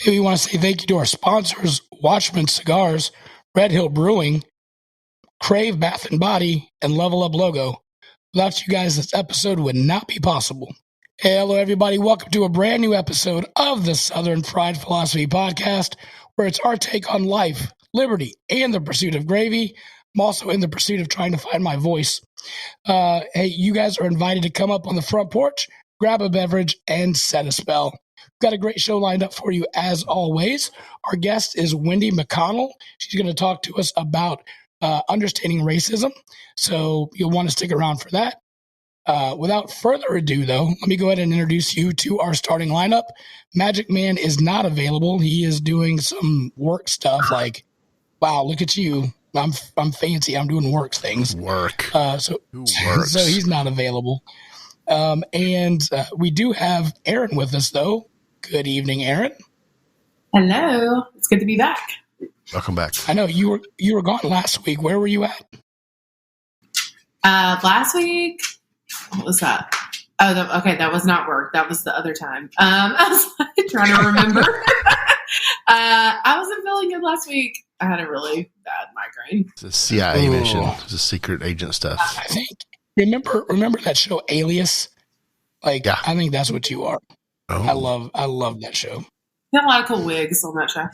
Hey, we want to say thank you to our sponsors, Watchman Cigars, Hill Brewing, Crave Bath and Body, and Level Up Logo. Without you guys, this episode would not be possible. Hey, hello, everybody. Welcome to a brand new episode of the Southern Fried Philosophy Podcast, where it's our take on life, liberty, and the pursuit of gravy. I'm also in the pursuit of trying to find my voice. Hey, you guys are invited to come up on the front porch, grab a beverage, and set a spell. We've got a great show lined up for you as always. Our guest is Wendy McConnell. She's going to talk to us about understanding racism, so you'll want to stick around for that. Without further ado, though, let me go ahead and introduce you to our starting lineup. Magic Man is not available. He is doing some work stuff like, wow, look at you. I'm fancy. I'm doing work things. So he's not available. And we do have Erin with us, though. Good evening, Erin. Hello. It's good to be back. Welcome back. I know you were gone last week. Where were you at? Last week, what was that? Oh, okay. That was not work. That was the other time. I was trying to remember. I wasn't feeling good last week. I had a really bad migraine. It's a CIA mission. It's a secret agent stuff. I think. Remember that show Alias? Like, yeah. I think that's what you are. Oh. I love that show. You have a lot of cool wigs on that show.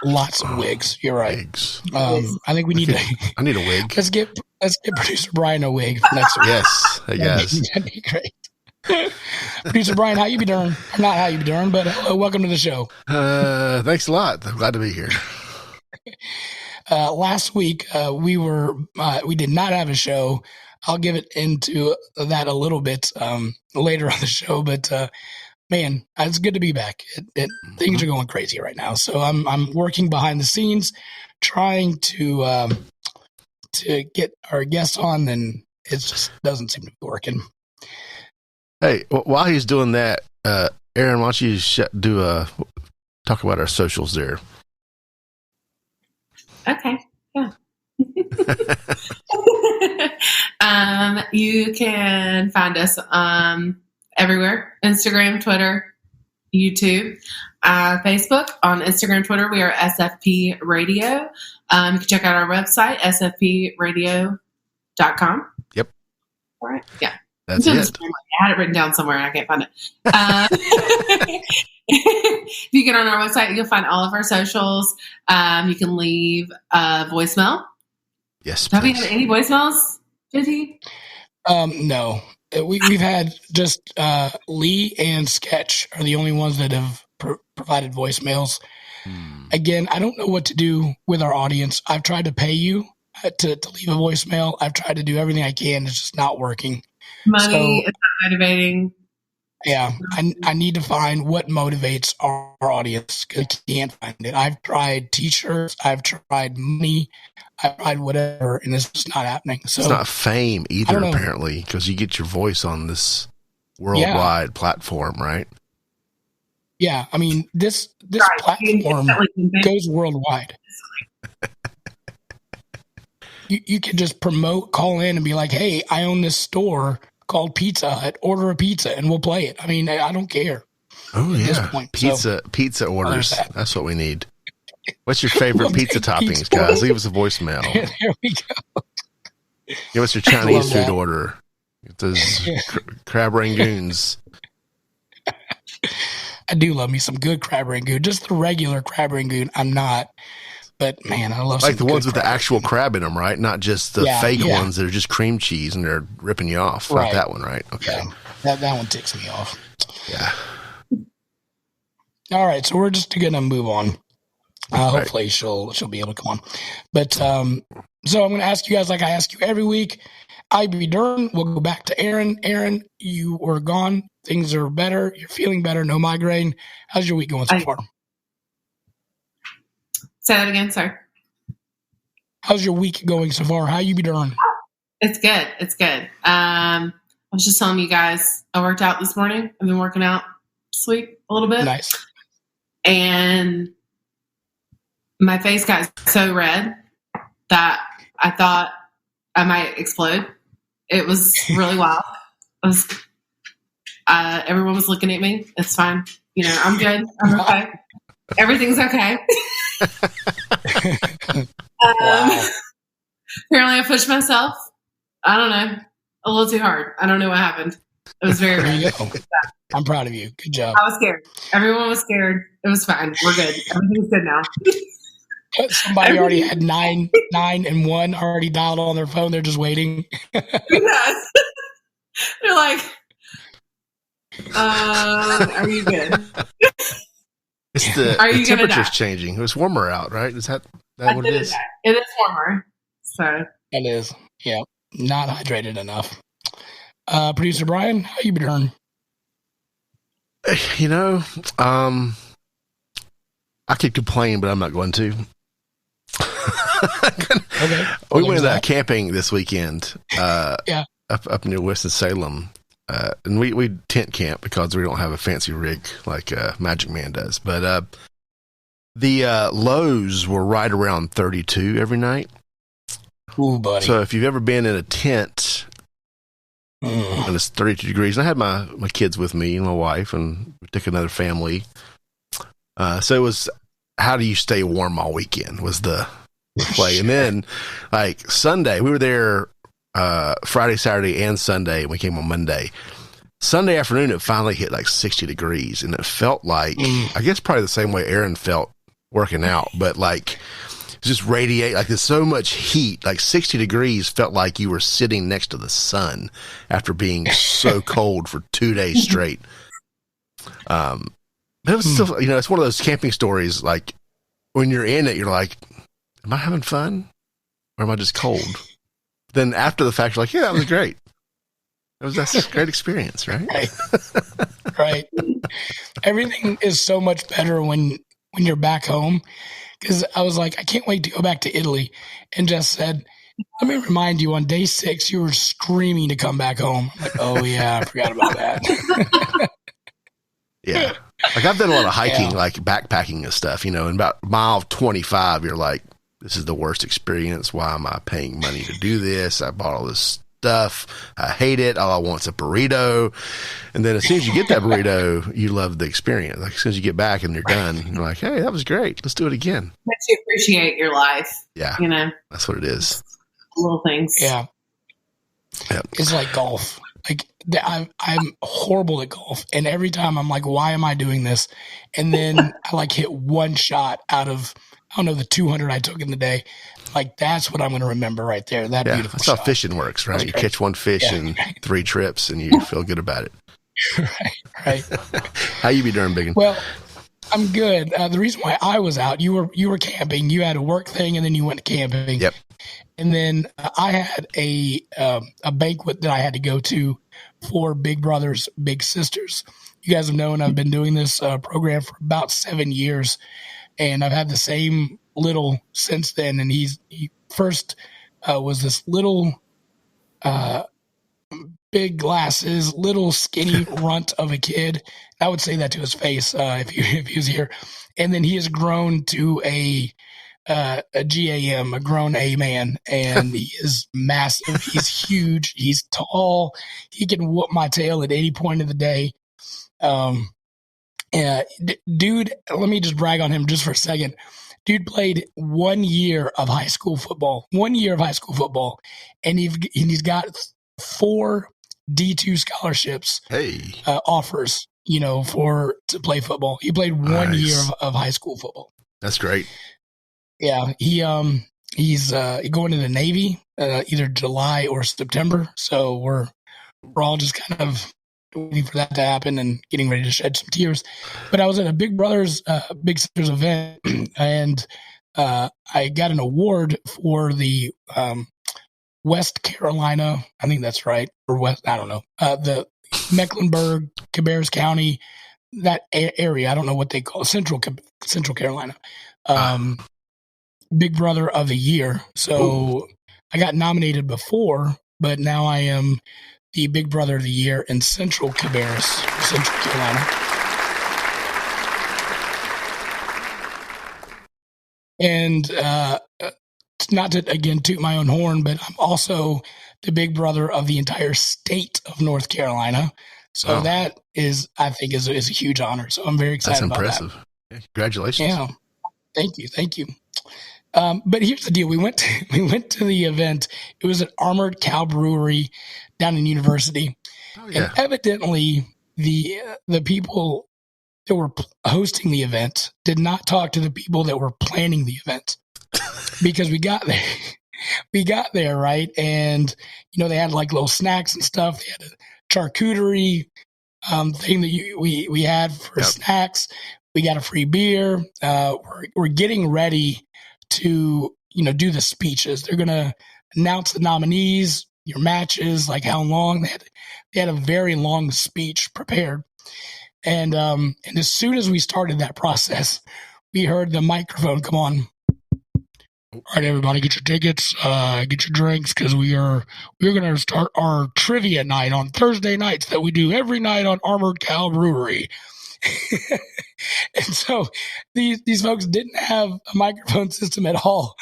Lots of wigs. You're right. Wigs. I think we need I need a wig. Let's get producer Brian a wig for next week. Yes, I guess. That'd be great. Producer Brian, how you be doing? Not how you be doing, but welcome to the show. Thanks a lot. I'm glad to be here. Last week we did not have a show. I'll give it into that a little bit later on the show, but man, it's good to be back. Things are going crazy right now, so I'm working behind the scenes, trying to get our guests on, and it just doesn't seem to be working. Hey, while he's doing that, Erin, why don't you talk about our socials there? Okay. Yeah. You can find us everywhere: Instagram, Twitter, YouTube, Facebook. On Instagram, Twitter, we are SFP Radio. You can check out our website, sfpradio.com. Yep. All right. Yeah. That's it. I had it written down somewhere and I can't find it. If you get on our website, you'll find all of our socials. You can leave a voicemail. Yes, please. Have we had any voicemails, JT? No. We've had just Lee and Sketch are the only ones that have provided voicemails. Again, I don't know what to do with our audience. I've tried to pay you to leave a voicemail. I've tried to do everything I can. It's just not working. Money is not motivating. Yeah, I need to find what motivates our audience because I can't find it. I've tried T-shirts, I've tried money, I've tried whatever, and it's just not happening. So it's not fame either, apparently, because you get your voice on this worldwide platform, right? Yeah, I mean this platform goes worldwide. You can just call in and be like, "Hey, I own this store called Pizza Hut, order a pizza and we'll play it." I mean, I don't care. Oh yeah, this point. Pizza orders. That's what we need. What's your favorite pizza toppings, guys? Leave us a voicemail. There we go. Give us your Chinese food order. Those crab rangoons. I do love me some good crab rangoon. Just the regular crab rangoon, I'm not. But man, I love like the ones with the actual crab in them, right? Not just the fake ones that are just cream cheese and they're ripping you off. Right. Not that one, right? Okay, that one ticks me off. Yeah. All right, so we're just gonna move on. Hopefully, she'll be able to come on. But so I'm going to ask you guys like I ask you every week. I be Durrin. We'll go back to Erin. Erin, you were gone. Things are better. You're feeling better. No migraine. How's your week going so far? Say that again, sorry. How's your week going so far? How you be doing? It's good. It's good. I was just telling you guys, I worked out this morning. I've been working out this week a little bit. Nice. And my face got so red that I thought I might explode. It was really wild. Everyone was looking at me. It's fine. You know, I'm good. I'm okay. Everything's okay. Wow. Apparently I pushed myself. I don't know. A little too hard. I don't know what happened. It was very There you random. go. I'm proud of you. Good job. I was scared. Everyone was scared. It was fine. We're good. Everything's good now. Somebody already had 9 and 1 already dialed on their phone. They're just waiting. Yes. They're like, are you good? It's the temperature's changing. It was warmer out, right? Is that what it is? It is warmer. So it is. Yeah. Not hydrated enough. Producer Brian, how you been doing? You know, I could complain, but I'm not going to. Okay. We went camping this weekend. Yeah. Up near Winston-Salem. And we tent camp because we don't have a fancy rig like Magic Man does. But the lows were right around 32 every night. Ooh, buddy. So if you've ever been in a tent and it's 32 degrees, and I had my kids with me and my wife, and we took another family. So it was, how do you stay warm all weekend was the play. And then like Sunday, we were there Friday, Saturday, and Sunday, and we came on Monday. Sunday afternoon, it finally hit like 60 degrees, and it felt like, I guess probably the same way Erin felt working out, but like just radiate, like there's so much heat, like 60 degrees felt like you were sitting next to the sun after being so cold for 2 days straight. But it was still, it's one of those camping stories, like when you're in it, you're like, am I having fun or am I just cold? Then after the fact, you're like, yeah, that was great. That's a great experience, right? Right. Everything is so much better when you're back home. Because I was like, I can't wait to go back to Italy. And Jess said, let me remind you, on day 6, you were screaming to come back home. I'm like, oh, yeah, I forgot about that. Yeah. Like I've done a lot of hiking, like backpacking and stuff, and about mile 25, you're like, this is the worst experience. Why am I paying money to do this? I bought all this stuff. I hate it. All I want is a burrito. And then as soon as you get that burrito, you love the experience. Like as soon as you get back and you're done, you're like, hey, that was great. Let's do it again. Makes you appreciate your life. Yeah. That's what it is. Little things. Yeah. Yep. It's like golf. Like I'm horrible at golf. And every time I'm like, why am I doing this? And then I like hit one shot out of, I don't know, the 200 I took in the day. Like, that's what I'm going to remember right there. That beautiful that's shot. how fishing works, right? You catch one fish in 3 trips and you feel good about it. Right. How you be doing, Biggun? Well, I'm good. The reason why I was out, you were camping. You had a work thing, and then you went camping. Yep. And then I had a banquet that I had to go to for Big Brothers, Big Sisters. You guys have known I've been doing this program for about 7 years, and I've had the same little since then. And he first was this little big glasses, little skinny runt of a kid. I would say that to his face if he was here. And then he has grown to a GAM, a grown A man, and he is massive. He's huge. He's tall. He can whoop my tail at any point of the day. Dude, let me just brag on him just for a second. Dude played 1 year of high school football. 1 year of high school football, and he's got 4 D2 scholarships. Offers, to play football. He played 1 year of high school football. That's great. Yeah, he's going to the Navy either July or September. So we're all just kind of waiting for that to happen and getting ready to shed some tears. But I was at a Big Brothers Big Sisters event, and I got an award for the West Carolina, I think that's right, or West, I don't know, the Mecklenburg, Cabarrus County, that area. I don't know what they call Central Carolina. Big Brother of the Year. So I got nominated before, but now I am the Big Brother of the Year in Central Cabarrus, Central Carolina. And not to, again, toot my own horn, but I'm also the Big Brother of the entire state of North Carolina. So that is, I think, is a huge honor. So I'm very excited about that. That's impressive. Congratulations. Yeah. Thank you. But here's the deal. We went to the event. It was at Armored Cow Brewery down in University. Oh, yeah. And evidently the people that were hosting the event did not talk to the people that were planning the event, because we got there, right? And, they had like little snacks and stuff. They had a charcuterie thing that we had for snacks. We got a free beer. We're getting ready to, do the speeches. They're going to announce the nominees, your matches, like how long. They had a very long speech prepared. And as soon as we started that process, we heard the microphone come on. All right, everybody, get your tickets, get your drinks, because we're going to start our trivia night on Thursday nights that we do every night on Armored Cow Brewery. And so these folks didn't have a microphone system at all,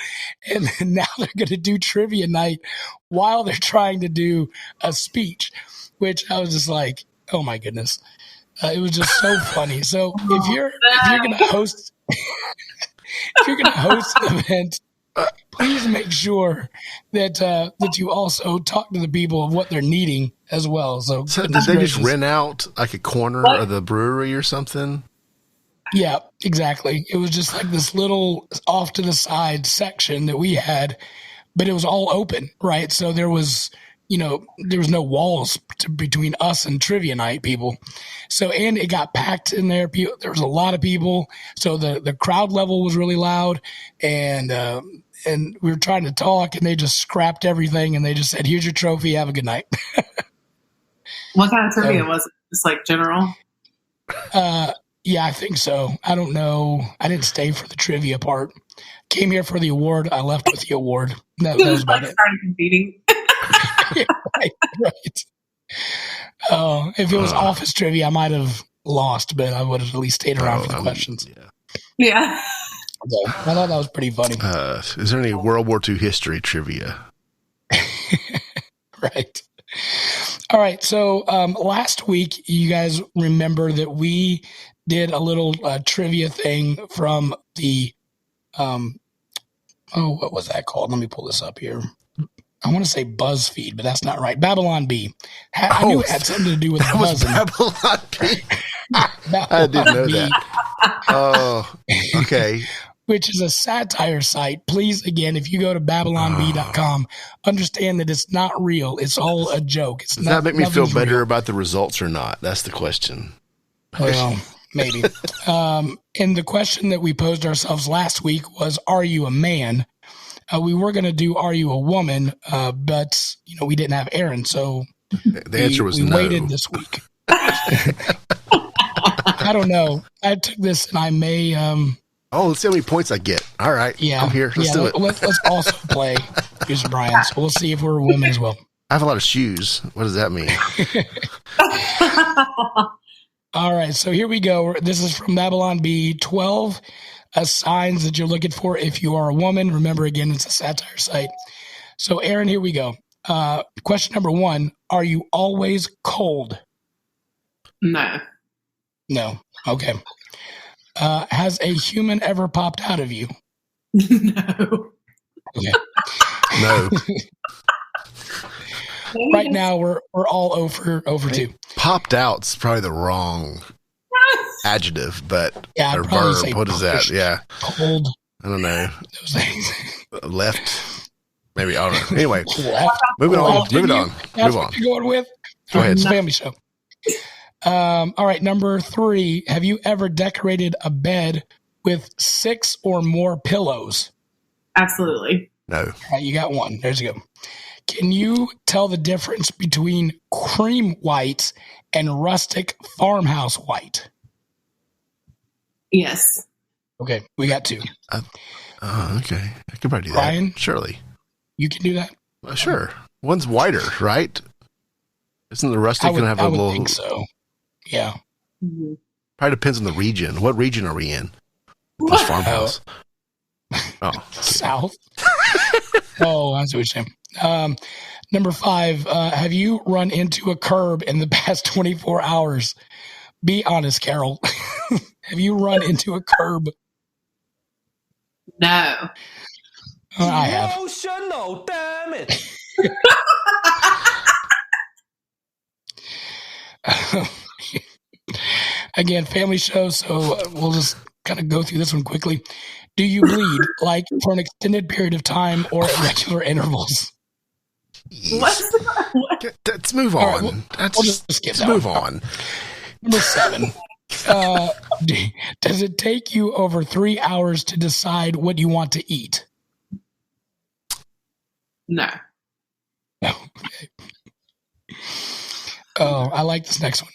and now they're going to do trivia night while they're trying to do a speech, which I was just like, oh my goodness. It was just so funny. So if you're going to host an event, please make sure that you also talk to the people of what they're needing as well. So did they just rent out like a corner of the brewery or something? Yeah, exactly. It was just like this little off to the side section that we had, but it was all open, right? So there was no walls between us and trivia night people. So, and it got packed in there. There was a lot of people. So the crowd level was really loud, and we were trying to talk, and they just scrapped everything, and they just said, "Here's your trophy. Have a good night." What kind of trivia was it? Just like general? Yeah, I think so. I don't know. I didn't stay for the trivia part. Came here for the award. I left with the award. That was about it. Started competing. Right. If it was office trivia, I might have lost, but I would have at least stayed around for the questions. Yeah. So I thought that was pretty funny. Is there any World War II history trivia? Right. All right. So last week, you guys remember that we did a little trivia thing from the what was that called? Let me pull this up here. I want to say BuzzFeed, but that's not right. Babylon Bee. I knew it had something to do with buzzing. Babylon Bee. I didn't know that. Oh, okay. Which is a satire site. Please, again, if you go to babylonbee.com, understand that it's not real. It's all a joke. Does that make me feel better about the results or not? That's the question. Well, maybe. And the question that we posed ourselves last week was, are you a man? We were going to do Are You a Woman? But, we didn't have Erin, so the answer was no. We waited this week. I don't know. I took this and I may... let's see how many points I get. All right. Yeah. I'm here. Let's do it. Let's also play Goose Brian. So we'll see if we're women as well. I have a lot of shoes. What does that mean? All right. So here we go. This is from Babylon Bee. 12 signs that you're looking for if you are a woman. Remember, again, it's a satire site. So, Erin, here we go. Question number 1. Are you always cold? No. No. Okay. Has a human ever popped out of you? No. Okay. No. Right now, we're all over 2. Popped out's probably the wrong adjective, but or verb. What is that? Yeah. Cold. I don't know. Those things. Left. Maybe. I don't know. Anyway, left. Moving on. Move on. What you're going with? Go ahead. It's a family show. All right. Number 3. Have you ever decorated a bed with 6 or more pillows? Absolutely. No. All right, you got 1. There's you go. Can you tell the difference between cream white and rustic farmhouse white? Yes. Okay, we got 2. Okay. I could probably do Brian, that. Surely. You can do that? Sure. One's whiter, right? Isn't the rustic going to have a little... I think so. Yeah. Mm-hmm. Probably depends on the region. What region are we in? This farmhouse. South. I see what you're saying. Number 5, have you run into a curb in the past 24 hours? Be honest, Carol. Have you run into a curb? No. I have. Emotional, damn it. Again, family show, so we'll just kind of go through this one quickly. Do you bleed like for an extended period of time or at regular intervals? What? Let's move on. Right, we'll just skip let's that move one. on. Number 7. Does it take you over 3 hours to decide what you want to eat? No. No. Okay. Oh, I like this next one.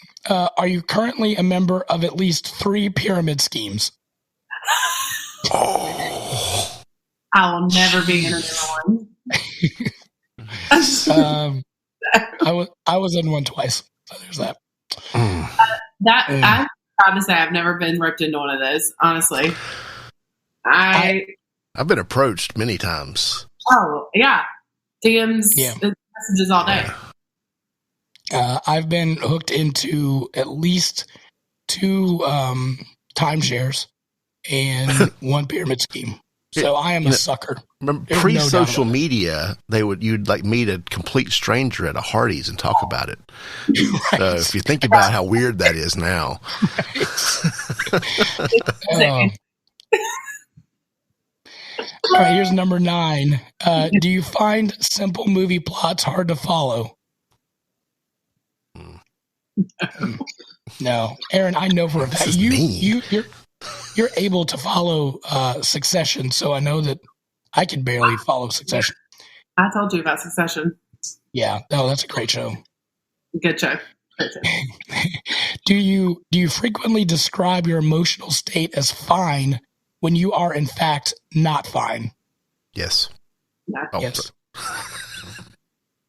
Are you currently a member of at least 3 pyramid schemes? Oh. I will never be in another one. I was in one twice. So there's that. I'm proud to say I've never been roped into one of those. Honestly, I've been approached many times. Oh yeah, DMs, messages all day. I've been hooked into at least 2 timeshares and 1 pyramid scheme. So I am a sucker. Remember, pre-social media, you'd like meet a complete stranger at a Hardee's and talk about it. Right. So if you think about how weird that is now. All right, here's number 9. Do you find simple movie plots hard to follow? No, Erin, I know for a fact you're able to follow Succession, so I know that I can barely follow Succession. I told you about Succession. Yeah, that's a great show. Good show. Great show. Do you frequently describe your emotional state as fine when you are in fact not fine? Yes. Yeah. Oh, yes.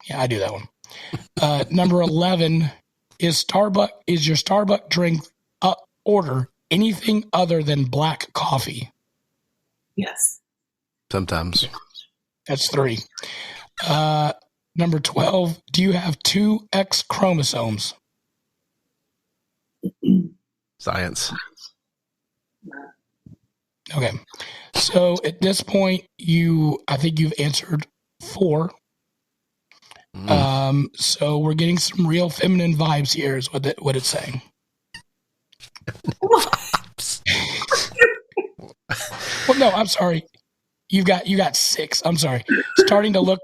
Yeah, I do that one. Number 11 is your Starbucks drink order anything other than black coffee? Yes. Sometimes. That's 3. Number 12, do you have 2 X chromosomes? Science. Okay. So at this point, I think you've answered 4. So we're getting some real feminine vibes here is what it's saying. Well, no, I'm sorry. You got 6. I'm sorry. Starting to look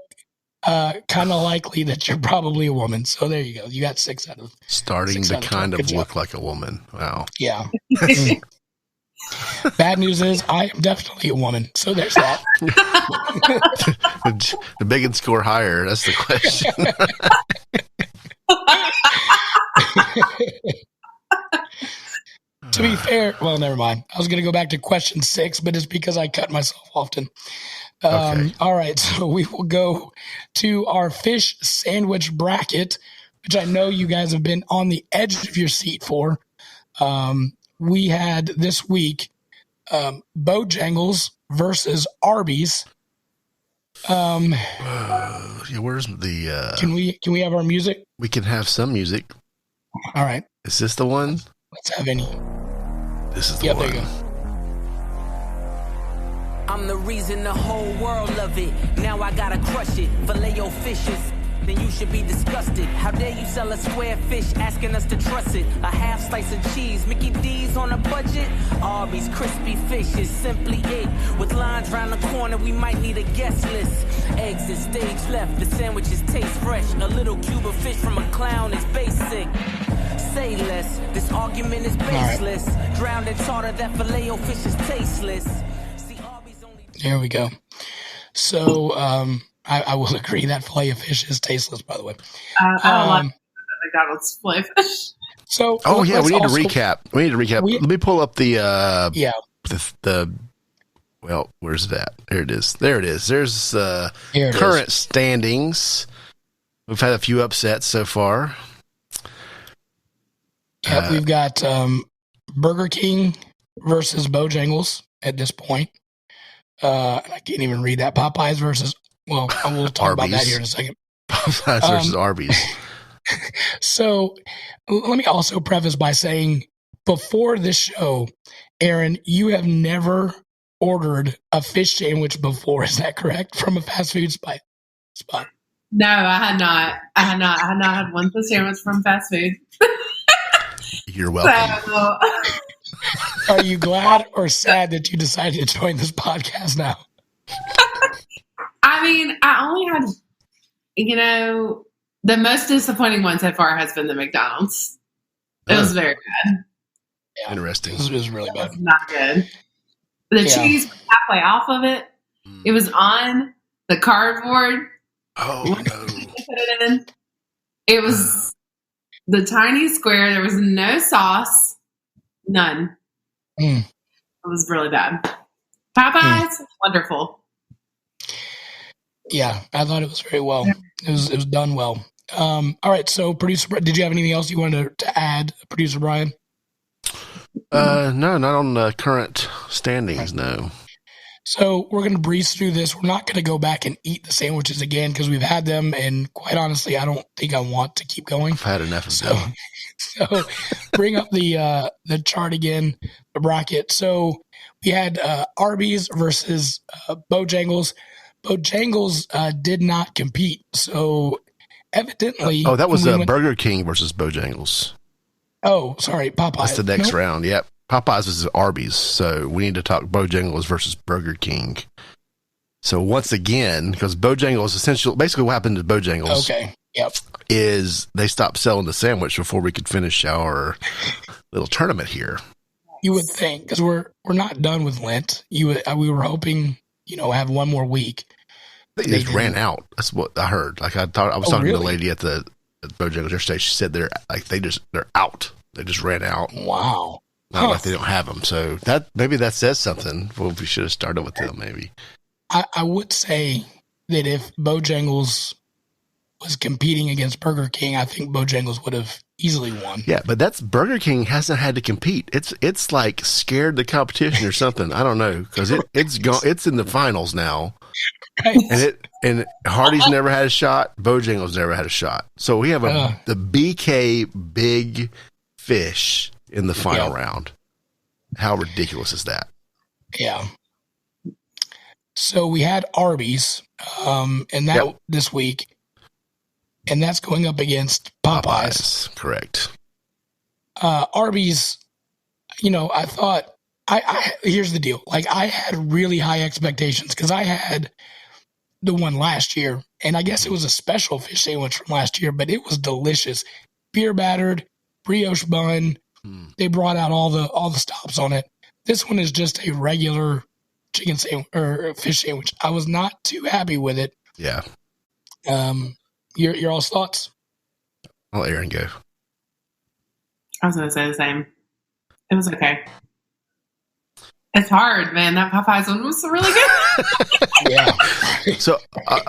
kind of likely that you're probably a woman. So there you go. You got 6 out of starting to kind of look like a woman. Wow. Yeah. Bad news is I am definitely a woman. So there's that. The Biggun score higher. That's the question. To be fair, well, never mind. I was going to go back to question 6, but it's because I cut myself often. Okay. All right, so we will go to our fish sandwich bracket, which I know you guys have been on the edge of your seat for. We had this week Bojangles versus Arby's. Where's the? Can we have our music? We can have some music. All right. Is this the one? Let's have any. This is the one. There you go. I'm the reason the whole world love it. Now I gotta crush it. Filet your fishes. Then you should be disgusted. How dare you sell a square fish, asking us to trust it? A half slice of cheese, Mickey D's on a budget. Arby's crispy fish is simply it. With lines round the corner, we might need a guest list. Eggs at stage left, the sandwiches taste fresh. A little cube of fish from a clown is basic. Say less, this argument is baseless. Right. Drowned in tartar, that filet o fish is tasteless. See, Arby's only. There we go. So, I will agree that filet of fish is tasteless, by the way. I don't like McDonald's filet fish. So, we need to recap. Let me pull up the well, where's that? There it is. There's current standings. We've had a few upsets so far. Yeah, we've got Burger King versus Bojangles at this point. I can't even read that. Popeyes versus. Well, we'll talk about that here in a second. Popeyes versus Arby's. So let me also preface by saying before this show, Erin, you have never ordered a fish sandwich before. Is that correct? From a fast food spot? No, I had not. I had not had one fish sandwich from fast food. You're welcome. So, are you glad or sad that you decided to join this podcast now? I mean, I only had, the most disappointing one so far has been the McDonald's. It was very bad. Yeah, interesting. It was really bad. It was not good. The cheese was halfway off of it. It was on the cardboard. Oh, no. Put it in. It was the tiny square. There was no sauce. None. It was really bad. Popeyes, wonderful. Yeah, I thought it was very well. It was done well. All right, so producer, did you have anything else you wanted to add, producer Brian? No, not on the current standings, no. So we're going to breeze through this. We're not going to go back and eat the sandwiches again because we've had them, and quite honestly, I don't think I want to keep going. I've had enough of them. So bring up the chart again, the bracket. So we had Arby's versus Bojangles. Bojangles did not compete. So evidently... Oh, that was Burger King versus Bojangles. Oh, sorry, Popeyes. That's the next round, yep. Popeyes is Arby's, so we need to talk Bojangles versus Burger King. So once again, because Bojangles basically what happened to Bojangles is they stopped selling the sandwich before we could finish our little tournament here. You would think, because we're not done with Lent. We were hoping, have one more week. They just ran out. That's what I heard. Like I was talking to the lady at Bojangles yesterday. She said they're out. They just ran out. Wow. Not like they don't have them. So maybe that says something. Well, we should have started with them, maybe. I would say that if Bojangles was competing against Burger King, I think Bojangles would have easily won. Yeah, but Burger King hasn't had to compete. It's like scared the competition or something. I don't know because it's gone. It's in the finals now, right. and Hardee's never had a shot. Bojangles never had a shot. So we have the BK Big Fish in the final round. How ridiculous is that? Yeah. So we had Arby's, and that this week, and that's going up against Popeyes. Correct. Arby's, I thought, here's the deal. Like, I had really high expectations because I had the one last year, and I guess it was a special fish sandwich from last year, but it was delicious. Beer battered, brioche bun. They brought out all the stops on it. This one is just a regular chicken sandwich or fish sandwich. I was not too happy with it. Yeah. Your all's thoughts? I'll let Erin go. I was going to say the same. It was okay. It's hard, man. That Popeyes one was really good. Yeah. So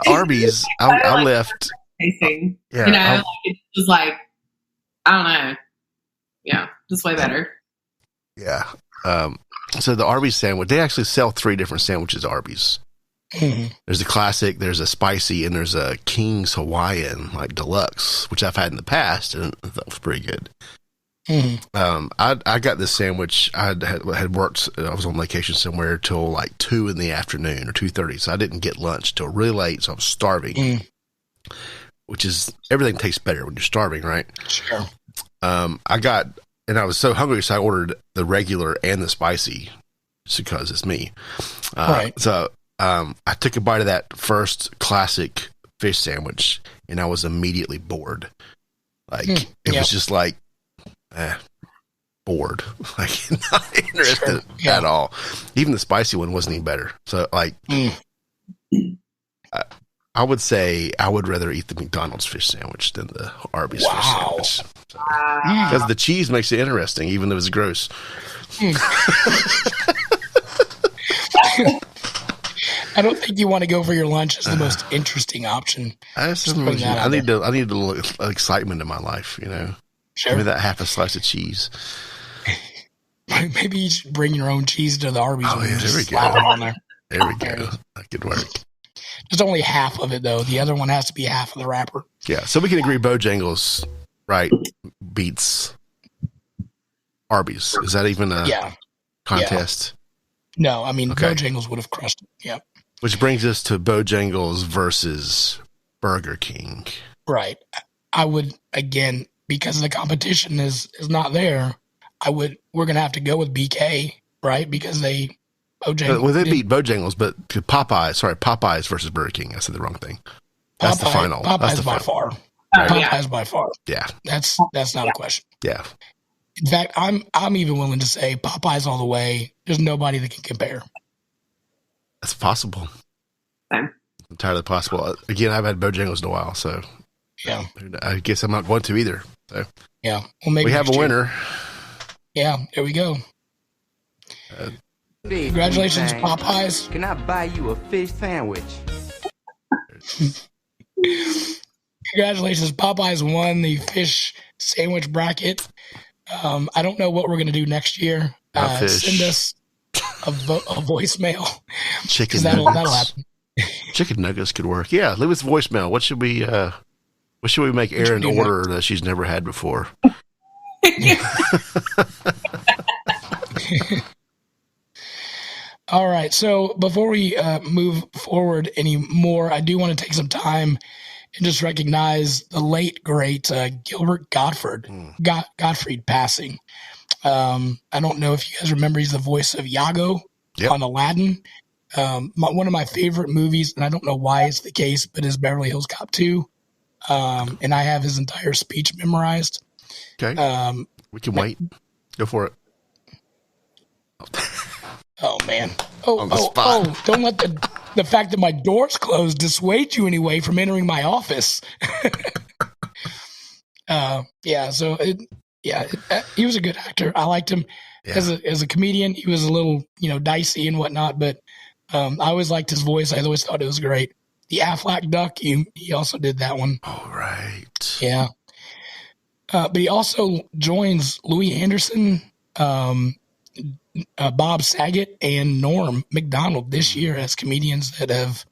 Arby's, I left. Tasting. Yeah. It was like, I don't know. Yeah, just way better. Yeah. So the Arby's sandwich, they actually sell 3 different sandwiches at Arby's. Mm-hmm. There's a classic, there's a spicy, and there's a King's Hawaiian, like deluxe, which I've had in the past, and I thought was pretty good. Mm-hmm. I got this sandwich. I had worked. I was on vacation somewhere till like 2 in the afternoon or 2:30, so I didn't get lunch till really late. So I was starving, which is everything tastes better when you're starving, right? Sure. I was so hungry, so I ordered the regular and the spicy, just because it's me. Right. So I took a bite of that first classic fish sandwich, and I was immediately bored. Like it was just like, bored, like not interested at all. Even the spicy one wasn't even better. So like, I would say I would rather eat the McDonald's fish sandwich than the Arby's fish sandwich. Because the cheese makes it interesting, even though it's gross. I don't think you want to go for your lunch as the most interesting option. I need a little excitement in my life, Sure. Give me that half a slice of cheese. Maybe you should bring your own cheese to the Arby's. Oh, yeah, there we go. There we go. That could work. There's only half of it, though. The other one has to be half of the wrapper. Yeah, so we can agree Bojangles, right, beats Arby's. Is that even a contest? Yeah. No, I mean, Bojangles would have crushed it. Yep. Which brings us to Bojangles versus Burger King. Right. I would, again, because the competition is not there, we're going to have to go with BK, right? Because they beat Bojangles, but Popeyes versus Burger King. I said the wrong thing. That's the final. Popeyes by far. Popeyes by far. Yeah. That's not a question. Yeah. In fact, I'm even willing to say Popeyes all the way. There's nobody that can compare. That's possible. Entirely possible. Again, I've had Bojangles in a while, so yeah. I guess I'm not going to either. So yeah. Well, maybe we have a winner. Yeah, there we go. Congratulations, Popeyes. Can I buy you a fish sandwich? Congratulations, Popeyes won the fish sandwich bracket. I don't know what we're going to do next year. Send us a voicemail. Chicken that'll happen. Chicken nuggets could work. Yeah, leave us a voicemail. What should we make Erin order that she's never had before? All right. So before we move forward anymore, I do want to take some time and just recognize the late, great Gilbert Godfrey passing. I don't know if you guys remember, he's the voice of Iago on Aladdin. One of my favorite movies, and I don't know why it's the case, but is Beverly Hills Cop 2. And I have his entire speech memorized. Okay. We can wait. Go for it. Oh, man. Don't let the fact that my door's closed dissuade you anyway from entering my office. He was a good actor. I liked him as a comedian. He was a little, dicey and whatnot, but I always liked his voice. I always thought it was great. The Aflac Duck, he also did that one. All right. Yeah. But he also joins Louie Anderson, Bob Saget, and Norm Macdonald this year as comedians that have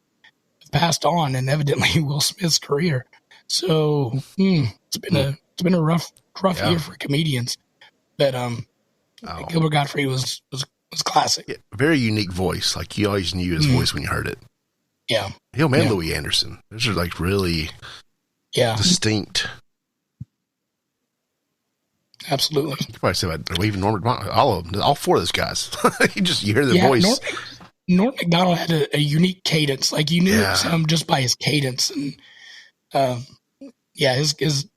passed on, and evidently Will Smith's career. So it's been a rough year for comedians. But Gilbert Godfrey was classic. Yeah, very unique voice. Like you always knew his voice when you heard it. Yeah. Him and Louie Anderson. Those are like really distinct. Absolutely. You could probably say about even Norm McDonald, all of them, all four of those guys. you hear their voice. Norm McDonald had a unique cadence. Like you knew him just by his cadence, and his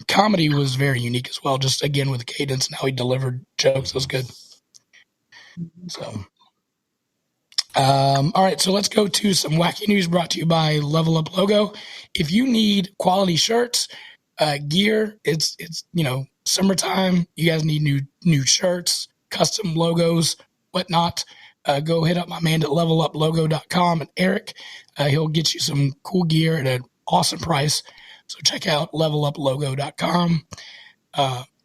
comedy was very unique as well. Just again with the cadence and how he delivered jokes was good. So, all right. So let's go to some wacky news brought to you by Level Up Logo. If you need quality shirts, gear, it's summertime. You guys need new shirts, custom logos, whatnot. Go hit up my man at leveluplogo.com and Eric. He'll get you some cool gear at an awesome price. So check out leveluplogo.com.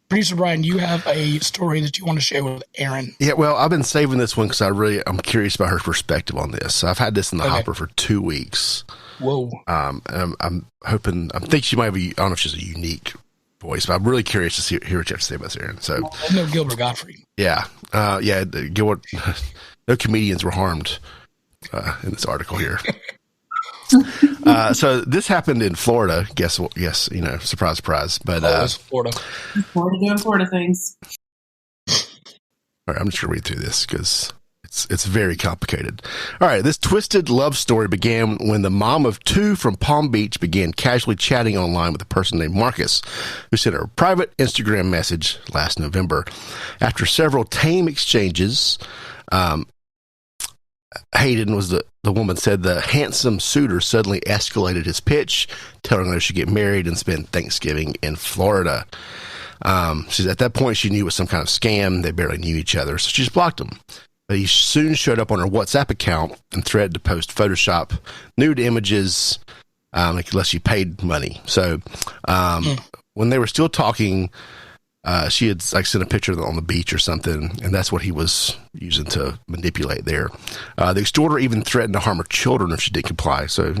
Producer Brian, you have a story that you want to share with Erin. Yeah, well, I've been saving this one because I'm curious about her perspective on this. I've had this in the hopper for 2 weeks. Whoa. And I'm hoping, I think she might have I don't know if she's a unique voice, but I'm really curious to hear what you have to say about this, Erin. So, I know Gilbert Godfrey. Yeah. Gilbert, no comedians were harmed in this article here. So this happened in Florida. Guess, surprise, surprise. But it's Florida. Florida doing Florida things. All right, I'm just gonna read through this because it's very complicated. All right, this twisted love story began when the mom of two from Palm Beach began casually chatting online with a person named Marcus, who sent her a private Instagram message last November. After several tame exchanges, Hayden was the woman said the handsome suitor suddenly escalated his pitch, telling her she should get married and spend Thanksgiving in Florida. She's at that point, she knew it was some kind of scam. They barely knew each other, so she just blocked him. But he soon showed up on her WhatsApp account and threatened to post Photoshop nude images unless she paid money. So when they were still talking, she had sent a picture on the beach or something, and that's what he was using to manipulate there. The extorter even threatened to harm her children if she didn't comply. So,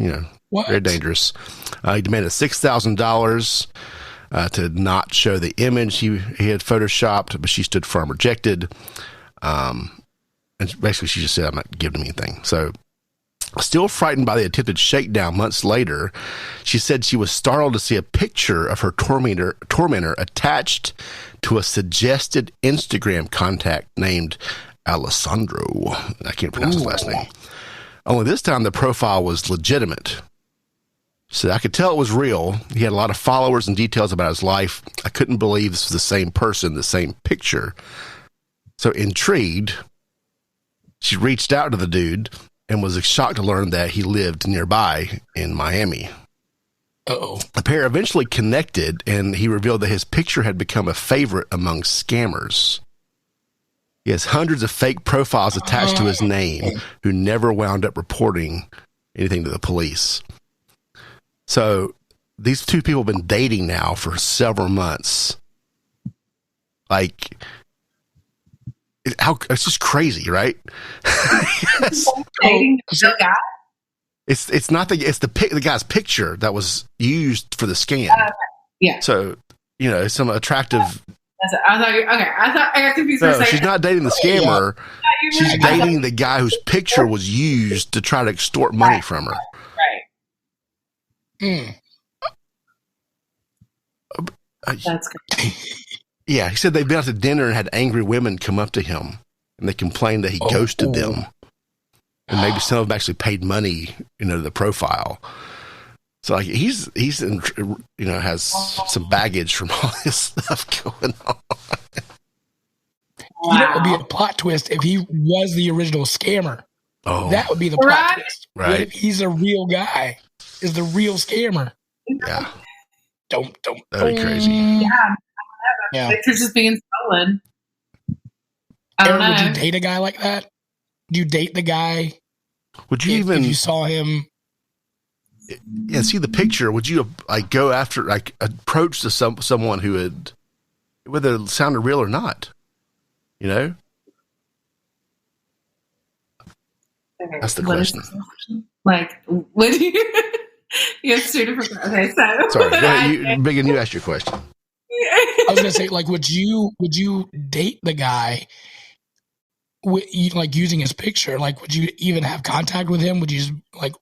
very dangerous. He demanded $6,000. to not show the image he had photoshopped, but she stood firm, rejected. And basically she just said, I'm not giving him anything. So still frightened by the attempted shakedown months later, she said she was startled to see a picture of her tormentor attached to a suggested Instagram contact named Alessandro. I can't pronounce his last name. Only this time the profile was legitimate. So I could tell it was real. He had a lot of followers and details about his life. I couldn't believe this was the same person, the same picture. So intrigued, she reached out to the dude and was shocked to learn that he lived nearby in Miami. Uh-oh. The pair eventually connected, and he revealed that his picture had become a favorite among scammers. He has hundreds of fake profiles attached to his name who never wound up reporting anything to the police. So these two people have been dating now for several months. Like, it's just crazy, right? Yes. Dating the guy? It's not the guy's picture that was used for the scam. Yeah. So, some attractive. I thought I got confused. No, she's not dating the scammer. She's dating the guy whose picture was used to try to extort money from her. Right. That's great. Yeah, he said they'd been out to dinner and had angry women come up to him, and they complained that he ghosted them. And maybe some of them actually paid money, to the profile. So like he's has some baggage from all this stuff going on. Wow. It would be a plot twist if he was the original scammer. Oh, that would be the plot twist. Right. What if he's a real guy? Is the real scammer? Yeah. Don't. That'd be crazy. Yeah. Pictures just being stolen. I don't know. Would you date a guy like that? Would you date the guy? Would you if you saw him? Yeah, see the picture. Would you go after, approach to someone who had, whether it sounded real or not? That's the question. Would you? You have two different. Okay, so sorry. Go ahead. Biggun, you asked your question. I was gonna say, would you date the guy? Using his picture, would you even have contact with him? Would you just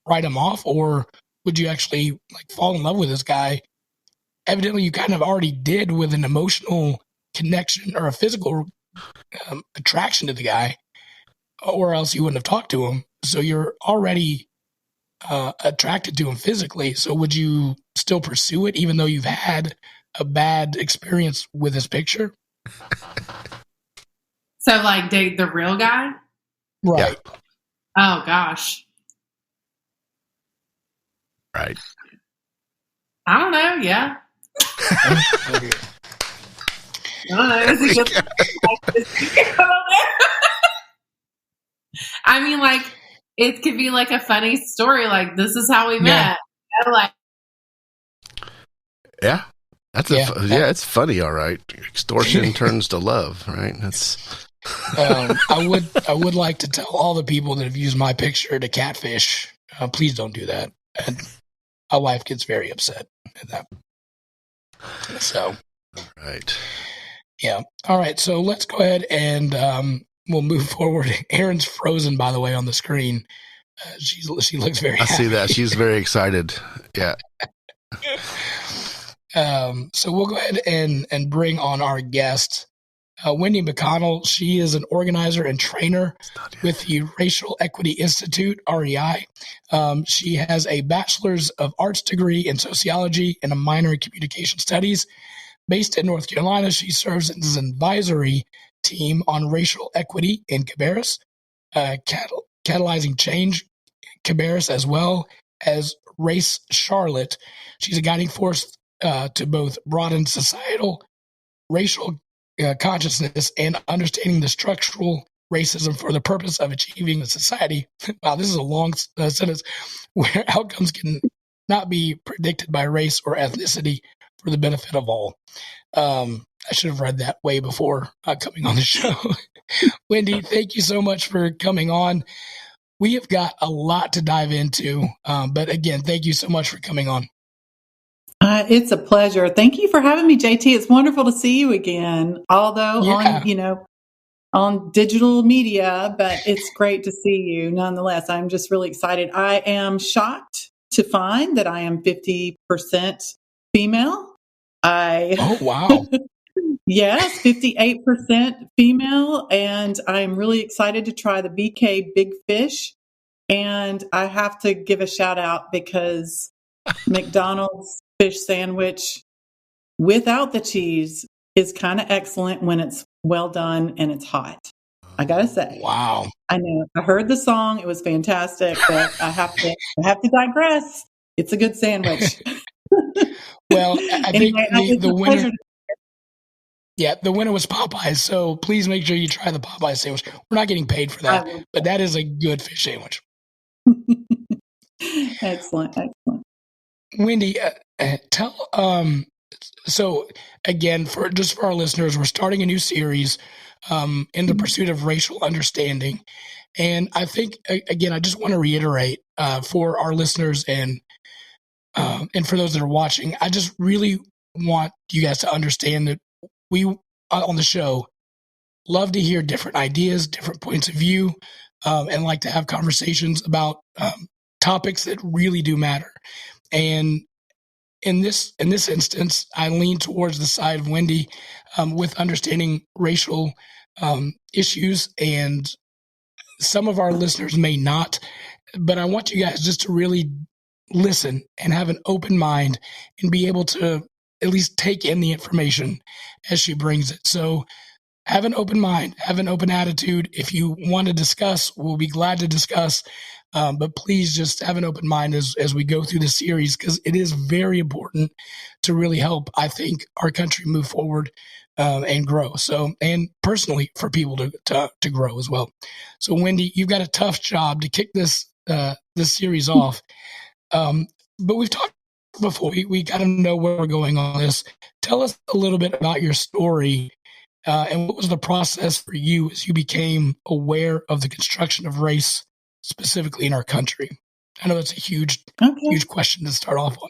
write him off, or would you actually fall in love with this guy? Evidently, you kind of already did with an emotional connection or a physical attraction to the guy, or else you wouldn't have talked to him. So you're already attracted to him physically. So would you still pursue it, even though you've had a bad experience with his picture? So, date the real guy? Right. Yeah. Oh, gosh. Right. I don't know. Yeah. I don't know. Is it just, I mean, it could be a funny story. This is how we met. Yeah. It's funny. All right. Extortion turns to love. Right. That's. I would like to tell all the people that have used my picture to catfish, please don't do that. And my wife gets very upset at that. So, all right. Yeah. All right. So let's go ahead and we'll move forward. Erin's frozen, by the way, on the screen. She looks very happy. I see that. She's very excited. Yeah. So we'll go ahead and bring on our guest, Wendy McConnell. She is an organizer and trainer with the Racial Equity Institute, REI. She has a Bachelor's of Arts degree in sociology and a minor in communication studies. Based in North Carolina, she serves as an advisory team on racial equity in Cabarrus, catalyzing change in Cabarrus, as well as Race Charlotte. She's a guiding force to both broaden societal racial consciousness and understanding the structural racism for the purpose of achieving a society. Wow, this is a long sentence, where outcomes can not be predicted by race or ethnicity for the benefit of all. I should have read that way before coming on the show. Wendy, thank you so much for coming on. We have got a lot to dive into, but again, thank you so much for coming on. It's a pleasure. Thank you for having me, JT. It's wonderful to see you again, although on digital media, but it's great to see you nonetheless. I'm just really excited. I am shocked to find that I am 50% female. Oh, wow. Yes, 58% female. And I'm really excited to try the BK Big Fish. And I have to give a shout out because McDonald's fish sandwich without the cheese is kind of excellent when it's well done and it's hot. I gotta say. Wow. I know. I heard the song. It was fantastic, but I have to digress. It's a good sandwich. Well, I think the winner. Pleasure. Yeah, the winner was Popeyes. So please make sure you try the Popeyes sandwich. We're not getting paid for that, but that is a good fish sandwich. Excellent. Wendy, tell. So again, for our listeners, we're starting a new series in the pursuit of racial understanding, and I think again, I just want to reiterate for our listeners and for those that are watching, I just really want you guys to understand that we on the show love to hear different ideas, different points of view, and like to have conversations about topics that really do matter. And in this instance, I lean towards the side of Wendy with understanding racial issues, and some of our listeners may not. But I want you guys just to really listen and have an open mind and be able to at least take in the information as she brings it. So have an open mind, have an open attitude. If you want to discuss, we'll be glad to discuss. But please just have an open mind as we go through the series, because it is very important to really help, I think, our country move forward and grow. So, and personally for people to grow as well. So Wendy, you've got a tough job to kick this series off. But we've talked before. We got to know where we're going on this. Tell us a little bit about your story and what was the process for you as you became aware of the construction of race, specifically in our country. I know that's a huge question to start off on.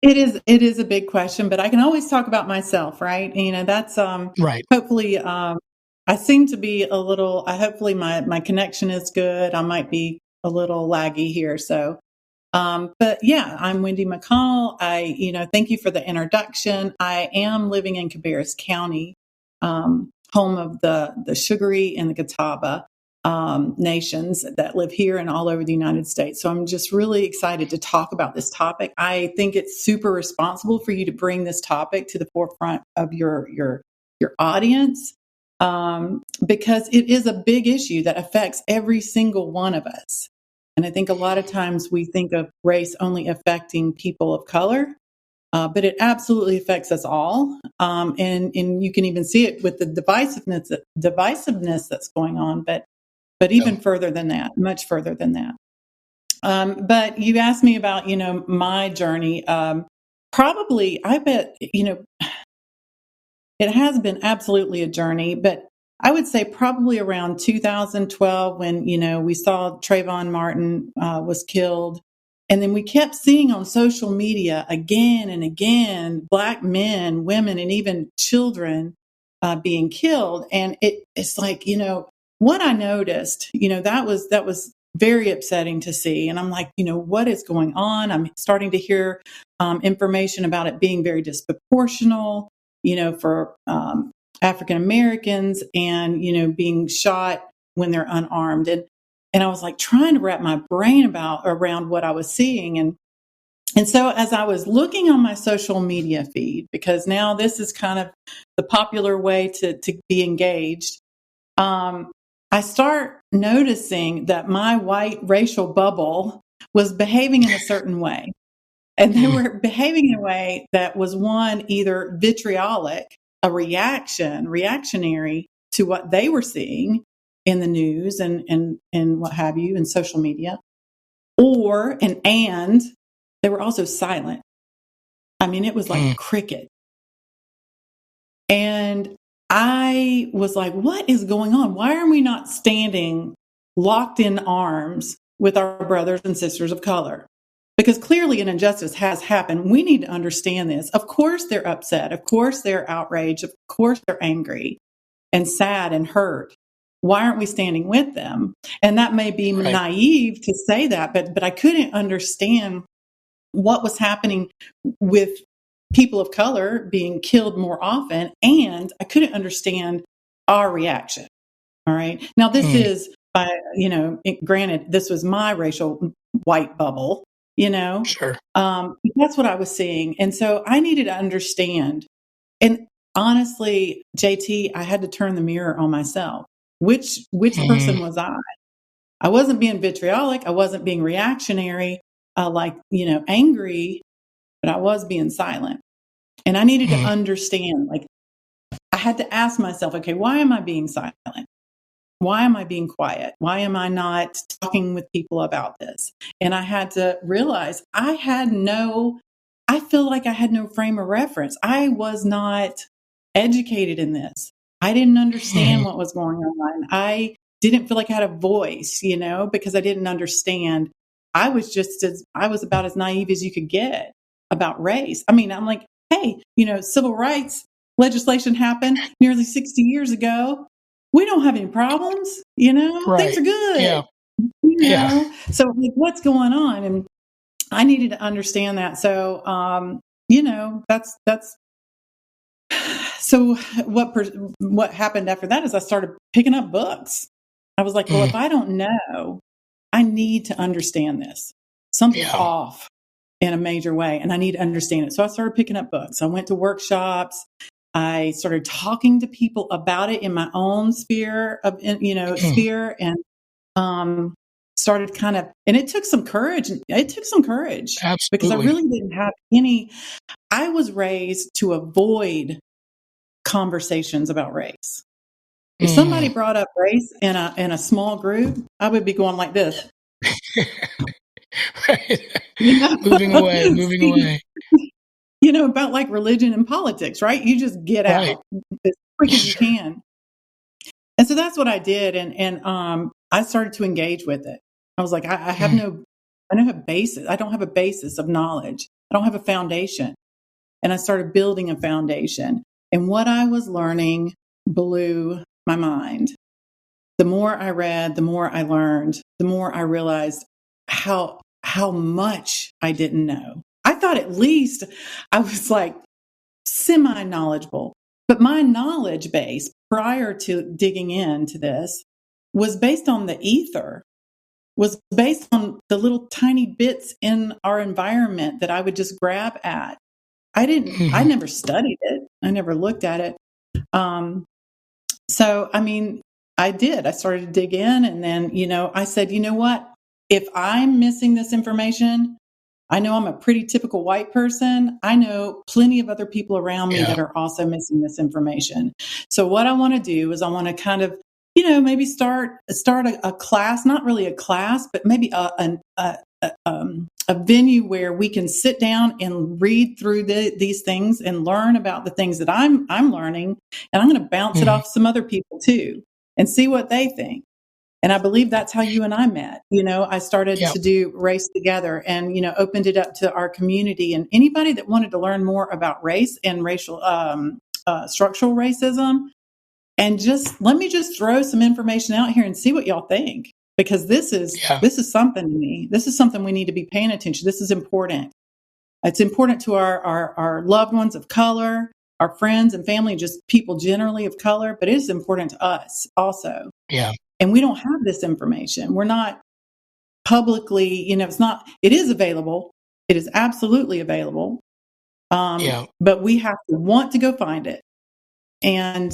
It is a big question, but I can always talk about myself, right? That's right. Hopefully, I seem to be a little. Hopefully, my connection is good. I might be a little laggy here, so. But yeah, I'm Wendy McConnell. Thank you for the introduction. I am living in Cabarrus County, home of the Sugary and the Catawba nations that live here and all over the United States. So I'm just really excited to talk about this topic. I think it's super responsible for you to bring this topic to the forefront of your audience, because it is a big issue that affects every single one of us. And I think a lot of times we think of race only affecting people of color, but it absolutely affects us all. And you can even see it with the divisiveness that's going on, but even further than that, much further than that. But you asked me about, my journey. Probably, I bet, it has been absolutely a journey, but I would say probably around 2012 when, we saw Trayvon Martin was killed. And then we kept seeing on social media again and again, Black men, women, and even children being killed. And it's like, what I noticed, that was very upsetting to see. And I'm like, what is going on? I'm starting to hear information about it being very disproportional, for African Americans and, being shot when they're unarmed. And I was like trying to wrap my brain around what I was seeing. And so as I was looking on my social media feed, because now this is kind of the popular way to be engaged, I start noticing that my white racial bubble was behaving in a certain way. And they were behaving in a way that was either vitriolic, a reactionary to what they were seeing in the news and what have you in social media, and they were also silent. I mean, it was like cricket. And I was like, what is going on? Why are we not standing locked in arms with our brothers and sisters of color? because clearly an injustice has happened. We need to understand this. Of course they're upset. Of course they're outraged. Of course they're angry and sad and hurt. Why aren't we standing with them? And that may be naive to say that, but I couldn't understand what was happening with people of color being killed more often, and I couldn't understand our reaction. All right. Now, this is, granted, this was my racial white bubble, Sure. That's what I was seeing. And so I needed to understand. And honestly, JT, I had to turn the mirror on myself. Which person was I? I wasn't being vitriolic. I wasn't being reactionary, angry, but I was being silent. And I needed to understand, I had to ask myself, okay, why am I being silent? Why am I being quiet? Why am I not talking with people about this? And I had to realize I feel like I had no frame of reference. I was not educated in this. I didn't understand what was going on. I didn't feel like I had a voice, because I didn't understand. I was about as naive as you could get about race. I mean, I'm like, hey, civil rights legislation happened nearly 60 years ago. We don't have any problems, things are good. Yeah. So what's going on? And I needed to understand that. So, that's so what happened after that is I started picking up books. I was like, well, if I don't know, I need to understand this. Something's off in a major way, and I need to understand it. So I started picking up books. I went to workshops. I started talking to people about it in my own sphere, and started and it took some courage. Absolutely. Because I really didn't have I was raised to avoid conversations about race. If somebody brought up race in a small group, I would be going like this. Moving away. About like religion and politics, right? You just get out as quick as you can. And so that's what I did. And I started to engage with it. I was like, I don't have a basis of knowledge. I don't have a foundation. And I started building a foundation. And what I was learning blew my mind. The more I read, the more I learned, the more I realized how much I didn't know. I thought at least I was like semi-knowledgeable, but my knowledge base prior to digging into this was based on the ether, was based on the little tiny bits in our environment that I would just grab at. I never studied it. I never looked at it. So, I did. I started to dig in, and then, I said, you know what? If I'm missing this information, I know I'm a pretty typical white person. I know plenty of other people around me that are also missing this information. So what I want to do is I want to kind of, maybe start a class, not really a class, but maybe a venue where we can sit down and read through these things and learn about the things that I'm learning. And I'm going to bounce it off some other people too and see what they think. And I believe that's how you and I met. I started to do Race Together and, opened it up to our community, and anybody that wanted to learn more about race and racial, structural racism. And let me throw some information out here and see what y'all think, because this is something to me. This is something we need to be paying attention. This is important. It's important to our loved ones of color, our friends and family, just people generally of color, but it is important to us also. Yeah. And we don't have this information. We're not publicly, it is available. It is absolutely available. But we have to want to go find it. And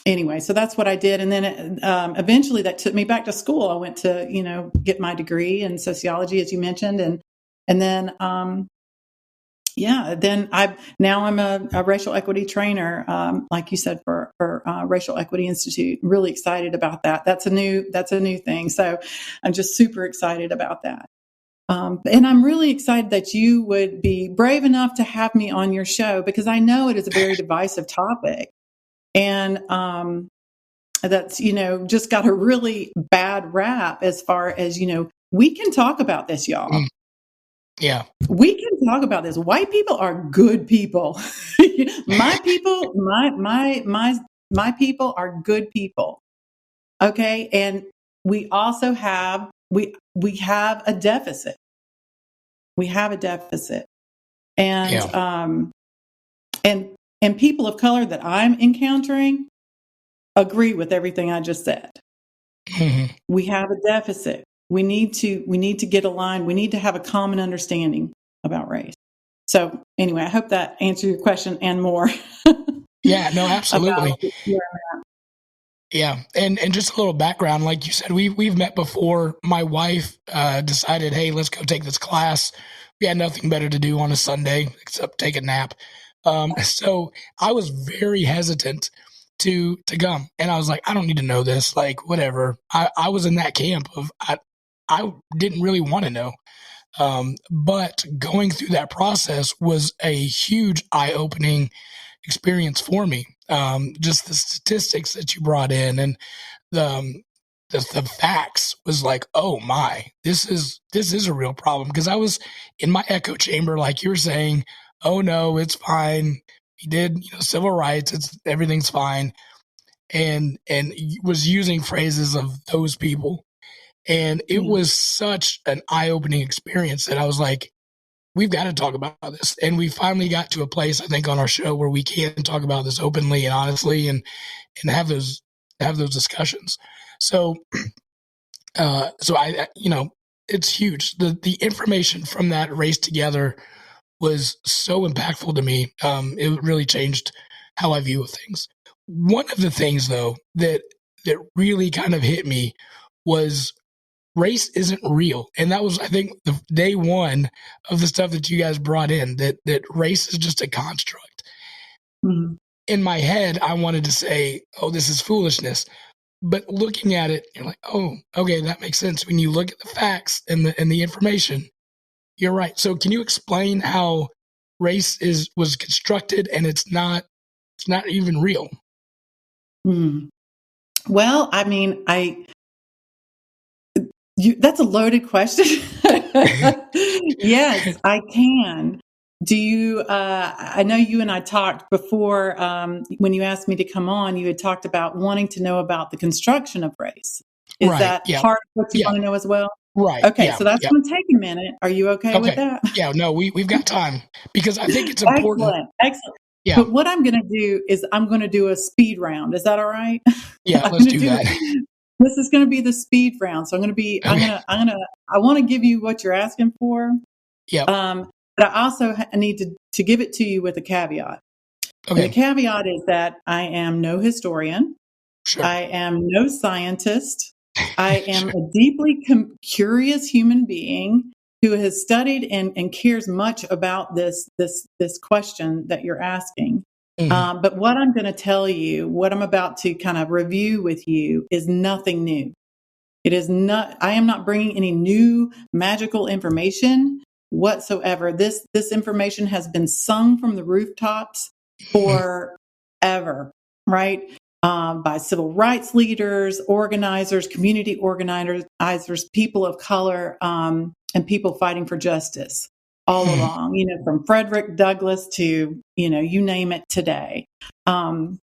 anyway, so that's what I did. And then eventually that took me back to school. I went to, get my degree in sociology, as you mentioned. And then, then I'm a racial equity trainer, like you said, for Racial Equity Institute. Really excited about that. That's a new thing. So I'm just super excited about that. And I'm really excited that you would be brave enough to have me on your show, because I know it is a very divisive topic. And that's, just got a really bad rap as far as, we can talk about this, y'all. Yeah. We can talk about this. White people are good people. My people, my people are good people. Okay. And we also have, we have a deficit. We have a deficit. And, and people of color that I'm encountering agree with everything I just said. Mm-hmm. We have a deficit. We need to get aligned. We need to have a common understanding about race. So anyway, I hope that answered your question and more. Yeah, no, absolutely. About, yeah. And just a little background, like you said, we've met before. My wife decided, hey, let's go take this class. We had nothing better to do on a Sunday except take a nap. So I was very hesitant to come. And I was like, I don't need to know this, like, whatever. I was in that camp of, I didn't really want to know. But going through that process was a huge eye-opening experience for me. Just the statistics that you brought in and the facts was like, oh my, this is a real problem. Because I was in my echo chamber, like you were saying, oh no, it's fine. He did, civil rights. Everything's fine. And was using phrases of those people. And it was such an eye-opening experience that I was like, we've got to talk about this. And we finally got to a place, I think, on our show where we can talk about this openly and honestly and have those discussions. So I it's huge. The information from that race together was so impactful to me. It really changed how I view things. One of the things, though, that really kind of hit me was race isn't real. And that was, I think, the day one of the stuff that you guys brought in, that race is just a construct. Mm-hmm. In my head, I wanted to say, oh, this is foolishness. But looking at it, you're like, oh, okay, that makes sense. When you look at the facts and the information, you're right. So can you explain how race was constructed and it's not even real? Well, I mean, that's a loaded question. Yes, I can. Do you, I know you and I talked before, when you asked me to come on, you had talked about wanting to know about the construction of race. Is that part of what you want to know as well? Right. Okay. So that's going to take a minute. Are you okay with that? Yeah, no, we've got time because I think it's important. Excellent. Yeah. But what I'm going to do is I'm going to do a speed round. Is that all right? Yeah, let's do that. This is going to be the speed round. So I'm going to be, okay. I want to give you what you're asking for. Yeah. But I also need to give it to you with a caveat. Okay. And the caveat is that I am no historian. Sure. I am no scientist. I am a deeply curious human being who has studied and cares much about this question that you're asking. Mm-hmm. But what I'm going to tell you, what I'm about to kind of review with you, is nothing new. It is not. I am not bringing any new magical information whatsoever. This information has been sung from the rooftops forever, right? By civil rights leaders, organizers, community organizers, people of color, and people fighting for justice all along, from Frederick Douglass to, you name it today. And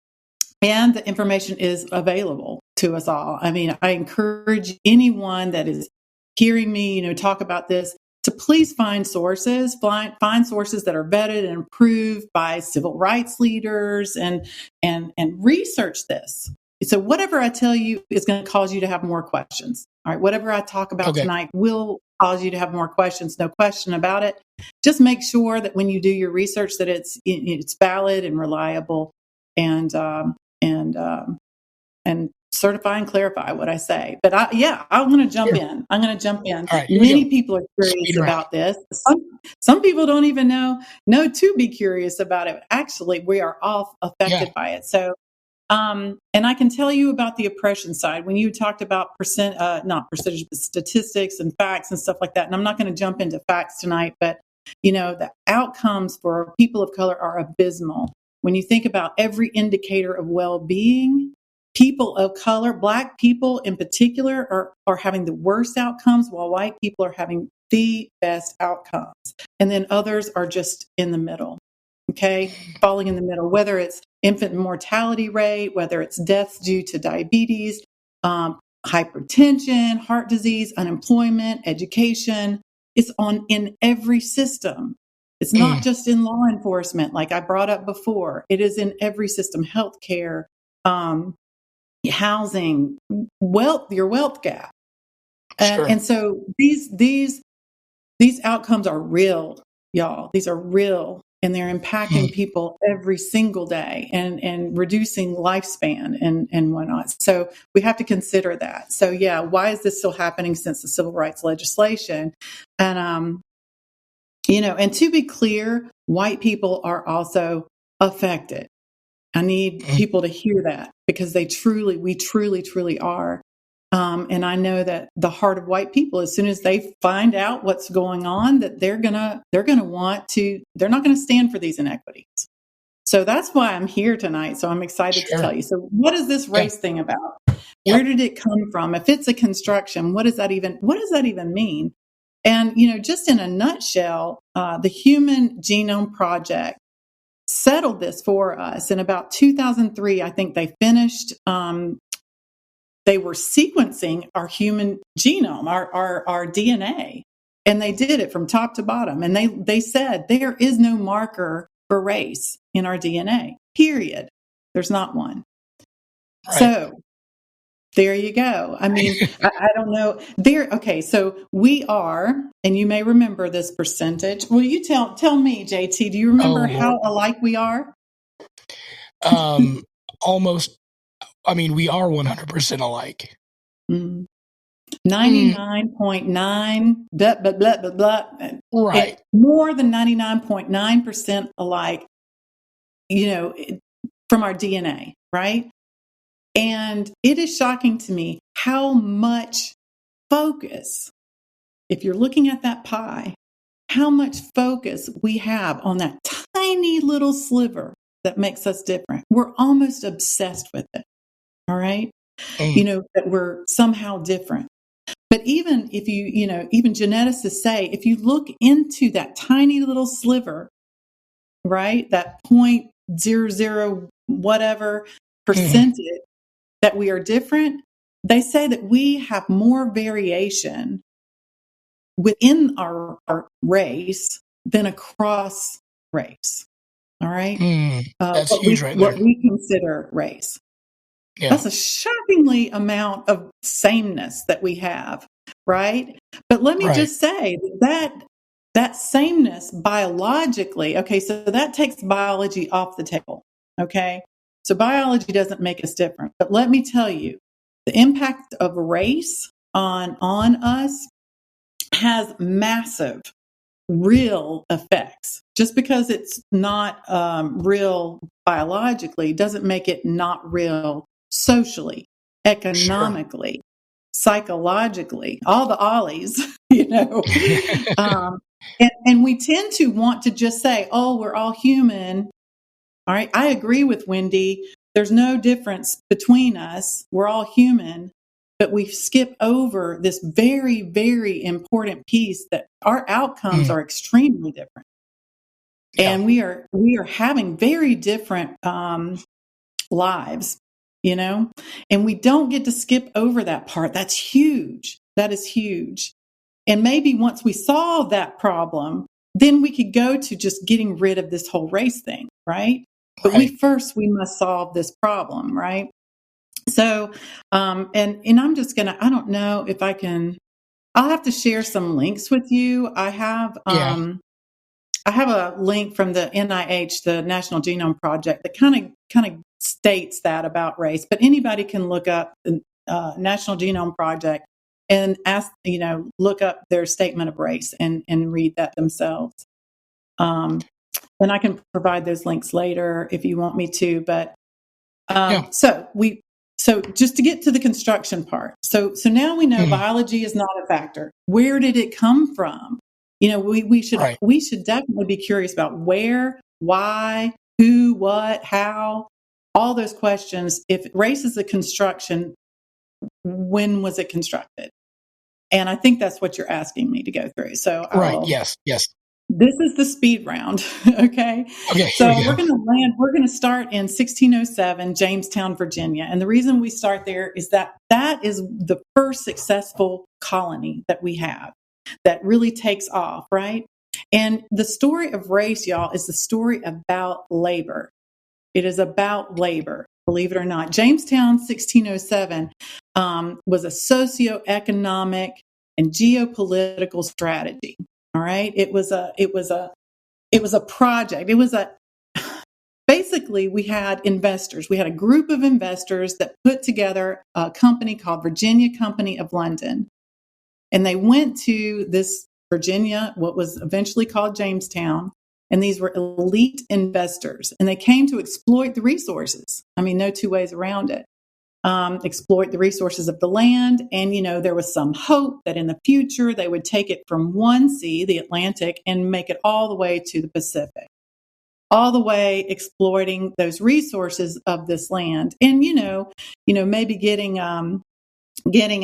the information is available to us all. I mean, I encourage anyone that is hearing me, talk about this, to please find sources that are vetted and approved by civil rights leaders and research this. So whatever I tell you is going to cause you to have more questions. All right. Whatever I talk about tonight will cause you to have more questions. No question about it. Just make sure that when you do your research that it's valid and reliable and certify and clarify what I say. But I'm going to jump in. I'm going to jump in. Right, many people are curious about this. Some people don't even know to be curious about it. Actually, we are all affected by it. So, and I can tell you about the oppression side when you talked about not percentage, but statistics and facts and stuff like that. And I'm not going to jump into facts tonight, but the outcomes for people of color are abysmal. When you think about every indicator of well-being, people of color, Black people in particular, are having the worst outcomes, while white people are having the best outcomes. And then others are just in the middle, okay? Falling in the middle, whether it's infant mortality rate, whether it's deaths due to diabetes, hypertension, heart disease, unemployment, education. It's in every system. It's not just in law enforcement, like I brought up before. It is in every system: healthcare, housing, your wealth gap. Sure. And so these outcomes are real, y'all. These are real, and they're impacting people every single day and reducing lifespan and whatnot. So we have to consider that. So yeah, why is this still happening since the civil rights legislation? And and to be clear, white people are also affected. I need people to hear that, because we truly are. And I know that the heart of white people, as soon as they find out what's going on, that they're not going to stand for these inequities. So that's why I'm here tonight. So I'm excited to tell you. So what is this race thing about? Where did it come from? If it's a construction, what does that even mean? And, just in a nutshell, the Human Genome Project settled this for us in about 2003. I think they finished, they were sequencing our human genome, our DNA, and they did it from top to bottom. And they said there is no marker for race in our DNA, period. There's not one. Right. So there you go. I mean, I don't know. Okay, so we are, and you may remember this percentage. Will you tell me, JT, do you remember how alike we are? Almost. I mean, we are 100% alike. 99.9, blah, blah, blah, blah, blah. Right. More than 99.9% alike, from our DNA, right? And it is shocking to me how much focus, if you're looking at that pie, how much focus we have on that tiny little sliver that makes us different. We're almost obsessed with it. All right. That we're somehow different. But even if even geneticists say, if you look into that tiny little sliver, right, that 0.00 whatever percentage that we are different, they say that we have more variation within our there than across race. All right. That's huge right there. What we consider race. Yeah. That's a shockingly amount of sameness that we have, right? But let me just say that sameness biologically, okay, so that takes biology off the table, okay? So biology doesn't make us different. But let me tell you, the impact of race on us has massive, real effects. Just because it's not real biologically doesn't make it not real socially, economically, psychologically, all the ollies, and we tend to want to just say, oh, we're all human. All right. I agree with Wendy. There's no difference between us. We're all human, but we skip over this very, very important piece that our outcomes are extremely different. Yeah. And we are having very different lives. And we don't get to skip over that part. That's huge. That is huge. And maybe once we solve that problem, then we could go to just getting rid of this whole race thing, right? But we must solve this problem, right? So, and I'm just going to, I don't know if I can, I'll have to share some links with you. I have a link from the NIH, the National Genome Project, that kind of states that about race, but anybody can look up the National Genome Project and look up their statement of race and read that themselves. And I can provide those links later if you want me to, but so just to get to the construction part. So now we know biology is not a factor. Where did it come from? We should definitely be curious about where, why, who, what, how, all those questions. If race is a construction, when was it constructed? And I think that's what you're asking me to go through. So Right. Yes. this is the speed round. Okay. Okay. So we're going to start in 1607, Jamestown, Virginia. And the reason we start there is that is the first successful colony that we have that really takes off, right? And the story of race, y'all, is the story about labor. It is about labor, believe it or not. Jamestown, 1607, was a socioeconomic and geopolitical strategy. All right. It was a project. Basically, we had investors. We had a group of investors that put together a company called Virginia Company of London. And they went to this Virginia, what was eventually called Jamestown. And these were elite investors. And they came to exploit the resources. I mean, no two ways around it. Exploit the resources of the land. And, there was some hope that in the future they would take it from one sea, the Atlantic, and make it all the way to the Pacific, all the way exploiting those resources of this land. And, maybe getting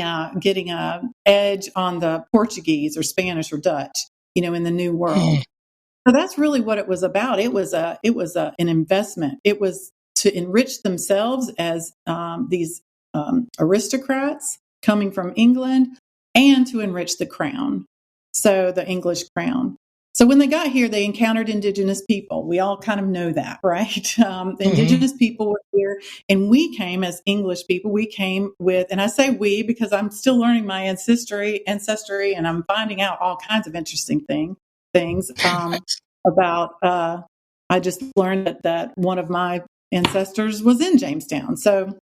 a edge on the Portuguese or Spanish or Dutch, in the New World. So that's really what it was about. It was an investment. It was to enrich themselves as these aristocrats coming from England, and to enrich the crown, so the English crown. So when they got here, they encountered indigenous people. We all kind of know that, right? The indigenous people were here, and we came as English people. We came with, and I say we because I'm still learning my ancestry, and I'm finding out all kinds of interesting things about. I just learned that one of my ancestors was in Jamestown. So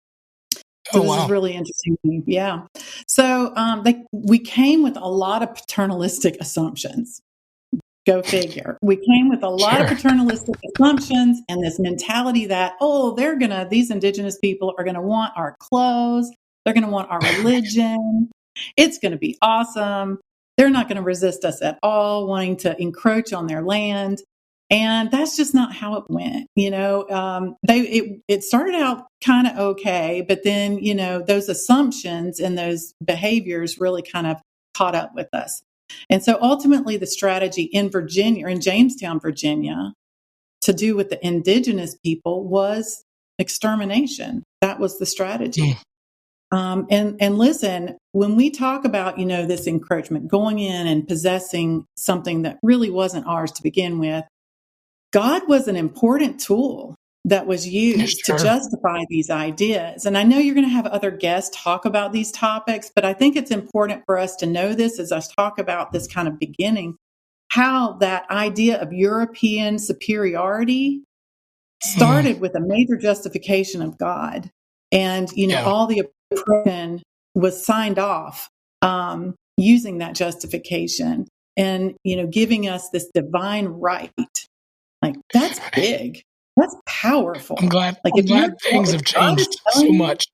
this is really interesting to me. Yeah. So we came with a lot of paternalistic assumptions. Go figure. We came with a lot of paternalistic assumptions and this mentality that, these indigenous people are going to want our clothes. They're going to want our religion. It's going to be awesome. They're not going to resist us at all, wanting to encroach on their land. And that's just not how it went. It started out kind of okay, but then, those assumptions and those behaviors really kind of caught up with us. And so ultimately the strategy in Virginia, in Jamestown, Virginia, to do with the indigenous people was extermination. That was the strategy. And listen, when we talk about, this encroachment, going in and possessing something that really wasn't ours to begin with, God was an important tool that was used to justify these ideas. And I know you're going to have other guests talk about these topics, but I think it's important for us to know this as I talk about this kind of beginning, how that idea of European superiority started with a major justification of God. And, all the oppression was signed off using that justification and, giving us this divine right. Like, that's big. That's powerful. I'm glad things have changed so much.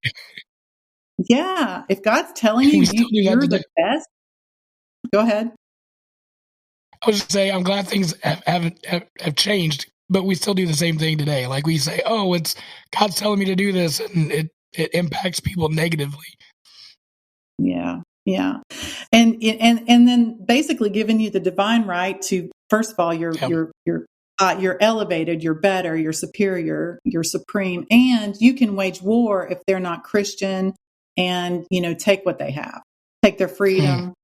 Yeah. If God's telling you you're the best, go ahead. I was just saying, I'm glad things have changed, but we still do the same thing today. Like we say, it's God's telling me to do this, and it impacts people negatively. Yeah. Yeah. And then basically giving you the divine right to, first of all, you're elevated, you're better, you're superior, you're supreme, and you can wage war if they're not Christian and, take what they have, take their freedom,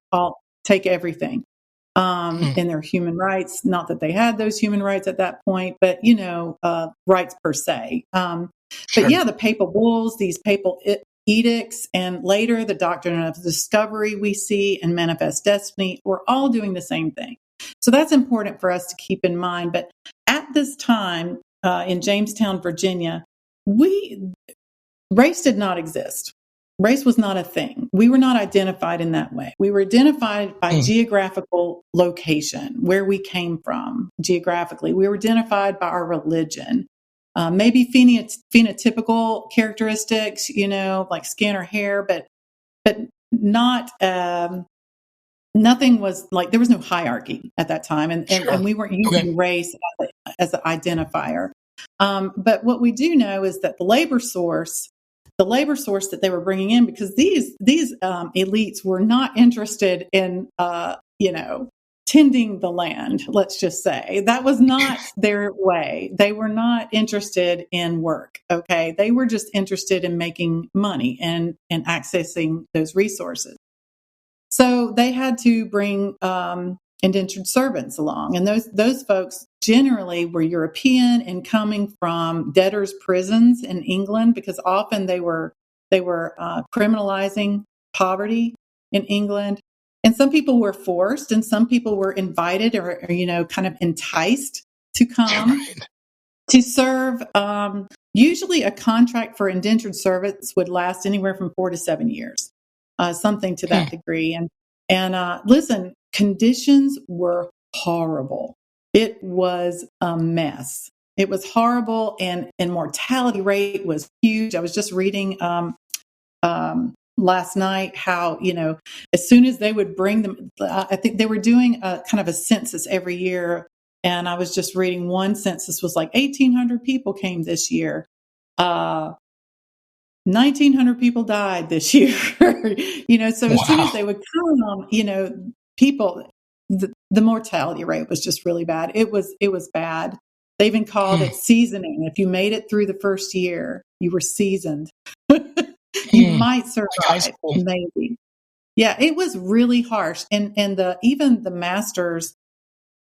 take everything, and their human rights. Not that they had those human rights at that point, but, rights per se. But yeah, the papal bulls, these papal edicts, and later the doctrine of discovery we see and manifest destiny, we're all doing the same thing. So that's important for us to keep in mind. But at this time in Jamestown, Virginia, race did not exist. Race was not a thing. We were not identified in that way. We were identified by geographical location, where we came from geographically. We were identified by our religion, maybe phenotypical characteristics, like skin or hair, but not. Nothing was like, there was no hierarchy at that time. And we weren't using race as an identifier. But what we do know is that the labor source the labor source that they were bringing in, because these elites were not interested in, tending the land. Let's just say that was not their way. They were not interested in work. Okay. They were just interested in making money and accessing those resources. So they had to bring, indentured servants along. And those folks generally were European and coming from debtors' prisons in England, because often they were criminalizing poverty in England. And some people were forced, and some people were invited or kind of enticed to come to serve. Usually a contract for indentured servants would last anywhere from 4 to 7 years, something to that degree. And listen, conditions were horrible. It was a mess. It was horrible, and mortality rate was huge. I was just reading last night how, as soon as they would bring them, I think they were doing a kind of a census every year. And I was just reading one census was like 1,800 people came this year. 1,900 people died this year. So as soon as they would come, people, the mortality rate was just really bad. It was bad. They even called it seasoning. If you made it through the first year, you were seasoned. You might survive, maybe. Yeah, it was really harsh. And even the masters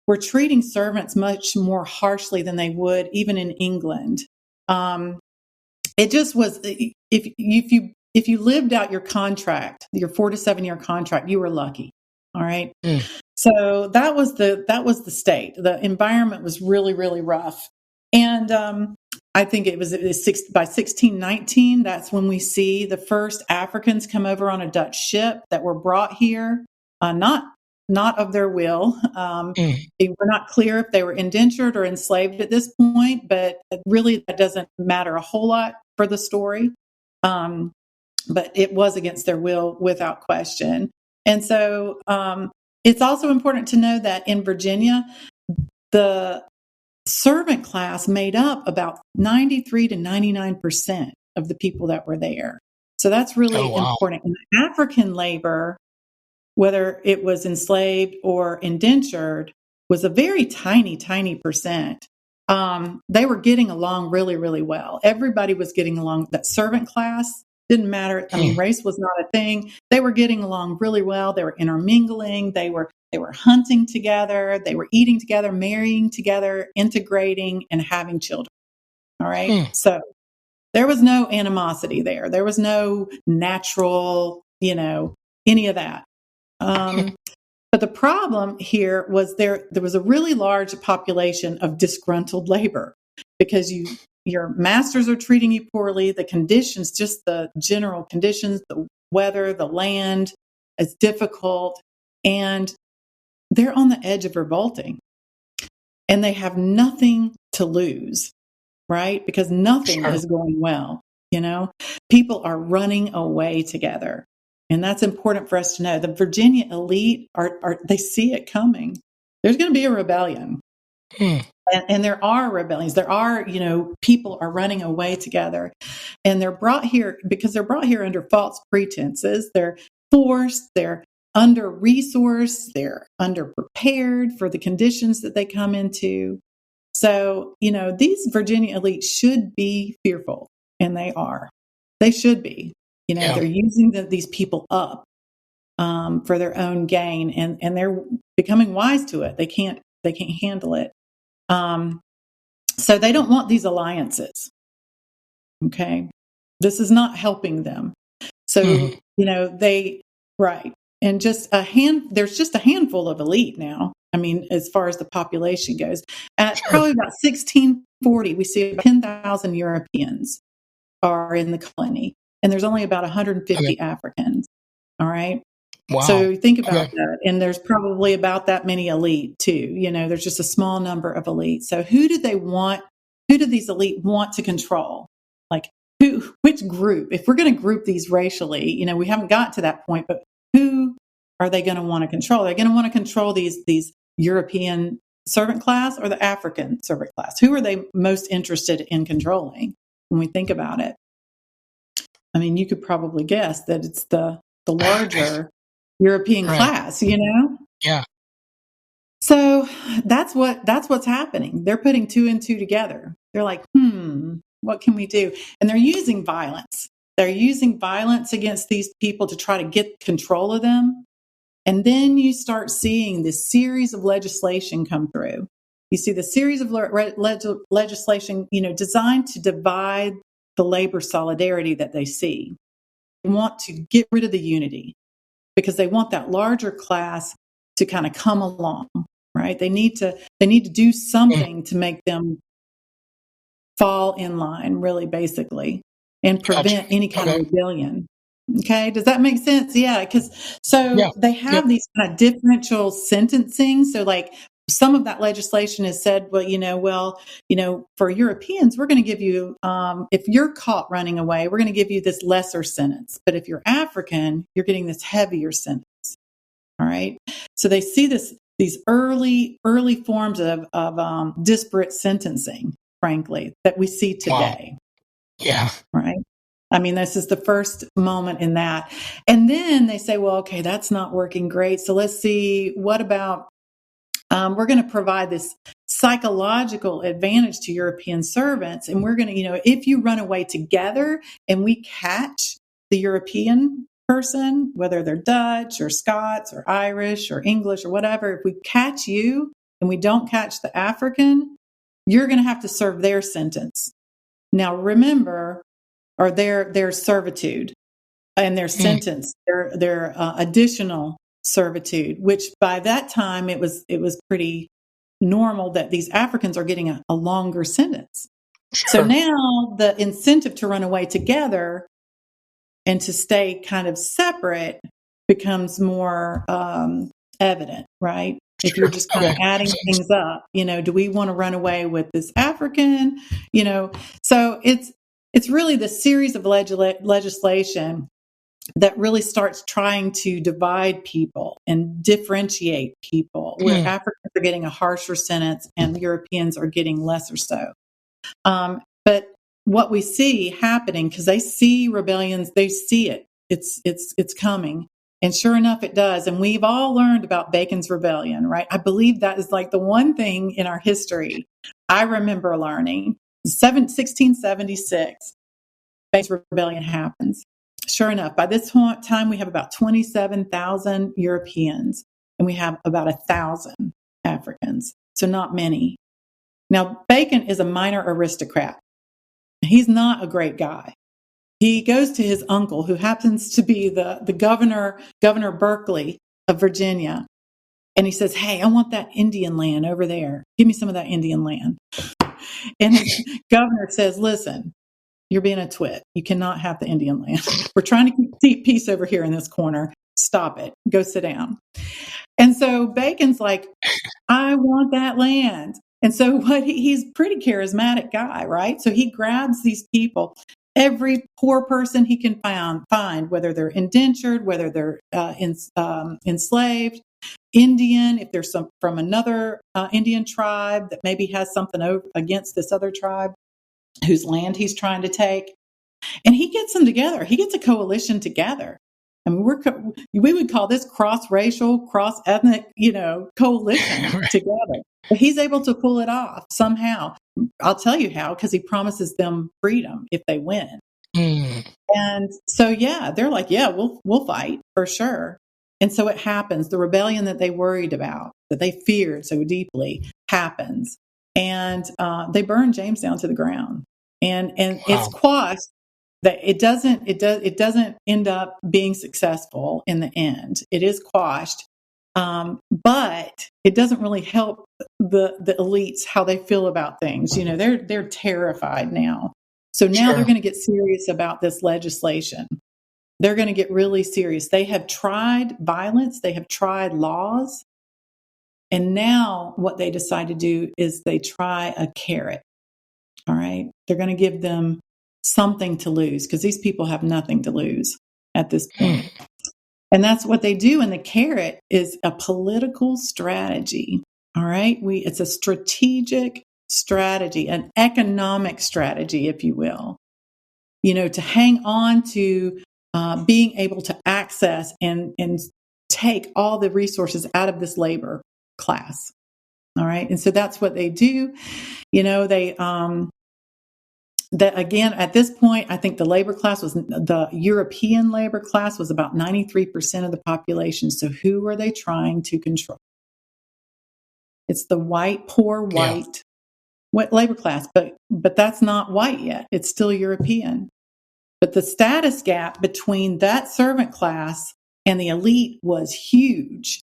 were treating servants much more harshly than they would even in England. It just was, if you lived out your contract, your 4 to 7 year contract, you were lucky. All right. So that was the state. The environment was really, really rough. And I think it was by 1619, that's when we see the first Africans come over on a Dutch ship that were brought here, not of their will. They were not clear if they were indentured or enslaved at this point, but really that doesn't matter a whole lot for the story. But it was against their will without question. And so it's also important to know that in Virginia, the servant class made up about 93 to 99% of the people that were there. So that's really important. And African labor, whether it was enslaved or indentured, was a very tiny, tiny percent. They were getting along really, really well. Everybody was getting along. That servant class didn't matter. I mean, race was not a thing. They were getting along really well. They were intermingling. They were hunting together. They were eating together, marrying together, integrating, and having children. All right. So there was no animosity there. There was no natural, any of that. But the problem here was there was a really large population of disgruntled labor, because your masters are treating you poorly. The conditions, just the general conditions, the weather, the land is difficult, and they're on the edge of revolting, and they have nothing to lose, right? Because nothing is going well. People are running away together. And that's important for us to know. The Virginia elite they see it coming. There's going to be a rebellion. And there are rebellions. There are, people are running away together, and they're brought here because they're brought here under false pretenses. They're forced. They're under-resourced. They're underprepared for the conditions that they come into. So, these Virginia elites should be fearful, and they are. They should be. They're using these people up for their own gain, and they're becoming wise to it. They can't handle it. So they don't want these alliances. Okay. This is not helping them. So, right. And there's just a handful of elite now. I mean, as far as the population goes, at probably about 1640, we see about 10,000 Europeans are in the colony, and there's only about 150 Africans. All right. Wow. So think about that. And there's probably about that many elite too. There's just a small number of elite. So who do these elite want to control? Like which group? If we're going to group these racially, we haven't got to that point, but who are they going to want to control? They're going to want to control these European servant class or the African servant class. Who are they most interested in controlling when we think about it? I mean, you could probably guess that it's the larger European class, you know? Yeah. So that's what's happening. They're putting two and two together. They're like, what can we do? And they're using violence. They're using violence against these people to try to get control of them. And then you start seeing this series of legislation come through. You see the series of legislation, designed to divide the labor solidarity that they see. They want to get rid of the unity because they want that larger class to kind of come along, right? They need to do something to make them fall in line, really, basically, and prevent any kind of rebellion. Okay, does that make sense? Yeah, because they have these kind of differential sentencing. So, like, some of that legislation has said, for Europeans, we're going to give you, if you're caught running away, we're going to give you this lesser sentence. But if you're African, you're getting this heavier sentence. All right. So they see these early forms of disparate sentencing, frankly, that we see today. Wow. Yeah. Right. I mean, this is the first moment in that. And then they say, well, okay, that's not working great. So let's see, what about, we're going to provide this psychological advantage to European servants. And we're going to, if you run away together and we catch the European person, whether they're Dutch or Scots or Irish or English or whatever, if we catch you and we don't catch the African, you're going to have to serve their sentence. Now, remember, or their servitude and their sentence, their additional servitude, which by that time it was pretty normal that these Africans are getting a longer sentence. Sure. So now the incentive to run away together and to stay kind of separate becomes more evident, right? Sure. If you're just kind of adding things up, do we want to run away with this African? So it's really the series of legislation that really starts trying to divide people and differentiate people, where Africans are getting a harsher sentence and Europeans are getting lesser so. But what we see happening, because they see rebellions, they see it. It's coming. And sure enough, it does. And we've all learned about Bacon's Rebellion, right? I believe that is like the one thing in our history I remember learning. 1676, Bacon's Rebellion happens. Sure enough, by this time, we have about 27,000 Europeans and we have about 1,000 Africans. So not many. Now, Bacon is a minor aristocrat. He's not a great guy. He goes to his uncle, who happens to be the Governor Berkeley of Virginia. And he says, hey, I want that Indian land over there. Give me some of that Indian land. And his governor says, listen, you're being a twit. You cannot have the Indian land. We're trying to keep peace over here in this corner. Stop it. Go sit down. And so Bacon's like, I want that land. And so he's a pretty charismatic guy, right? So he grabs these people, every poor person he can find, whether they're indentured, whether they're enslaved, Indian, if there's some from another Indian tribe that maybe has something against this other tribe whose land he's trying to take. And he gets them together. He gets a coalition together. I mean, we would call this cross-racial, cross-ethnic, coalition together. But he's able to pull it off somehow. I'll tell you how, because he promises them freedom if they win. And so, they're like, we'll fight for sure. And so it happens. The rebellion that they worried about, that they feared so deeply, happens. And they burn Jamestown to the ground. And it's quashed. That it doesn't end up being successful in the end. It is quashed, but it doesn't really help the elites how they feel about things. They're terrified now. So now they're going to get serious about this legislation. They're going to get really serious. They have tried violence. They have tried laws. And now what they decide to do is they try a carrot. All right. They're going to give them something to lose, because these people have nothing to lose at this point. And that's what they do. And the carrot is a political strategy. All right. It's a strategic strategy, an economic strategy, if you will. to hang on to being able to access and take all the resources out of this labor class. All right. And so that's what they do. That again, at this point, I think the European labor class was about 93% of the population. So who are they trying to control? It's the poor white labor class, but that's not white yet. It's still European. But the status gap between that servant class and the elite was huge.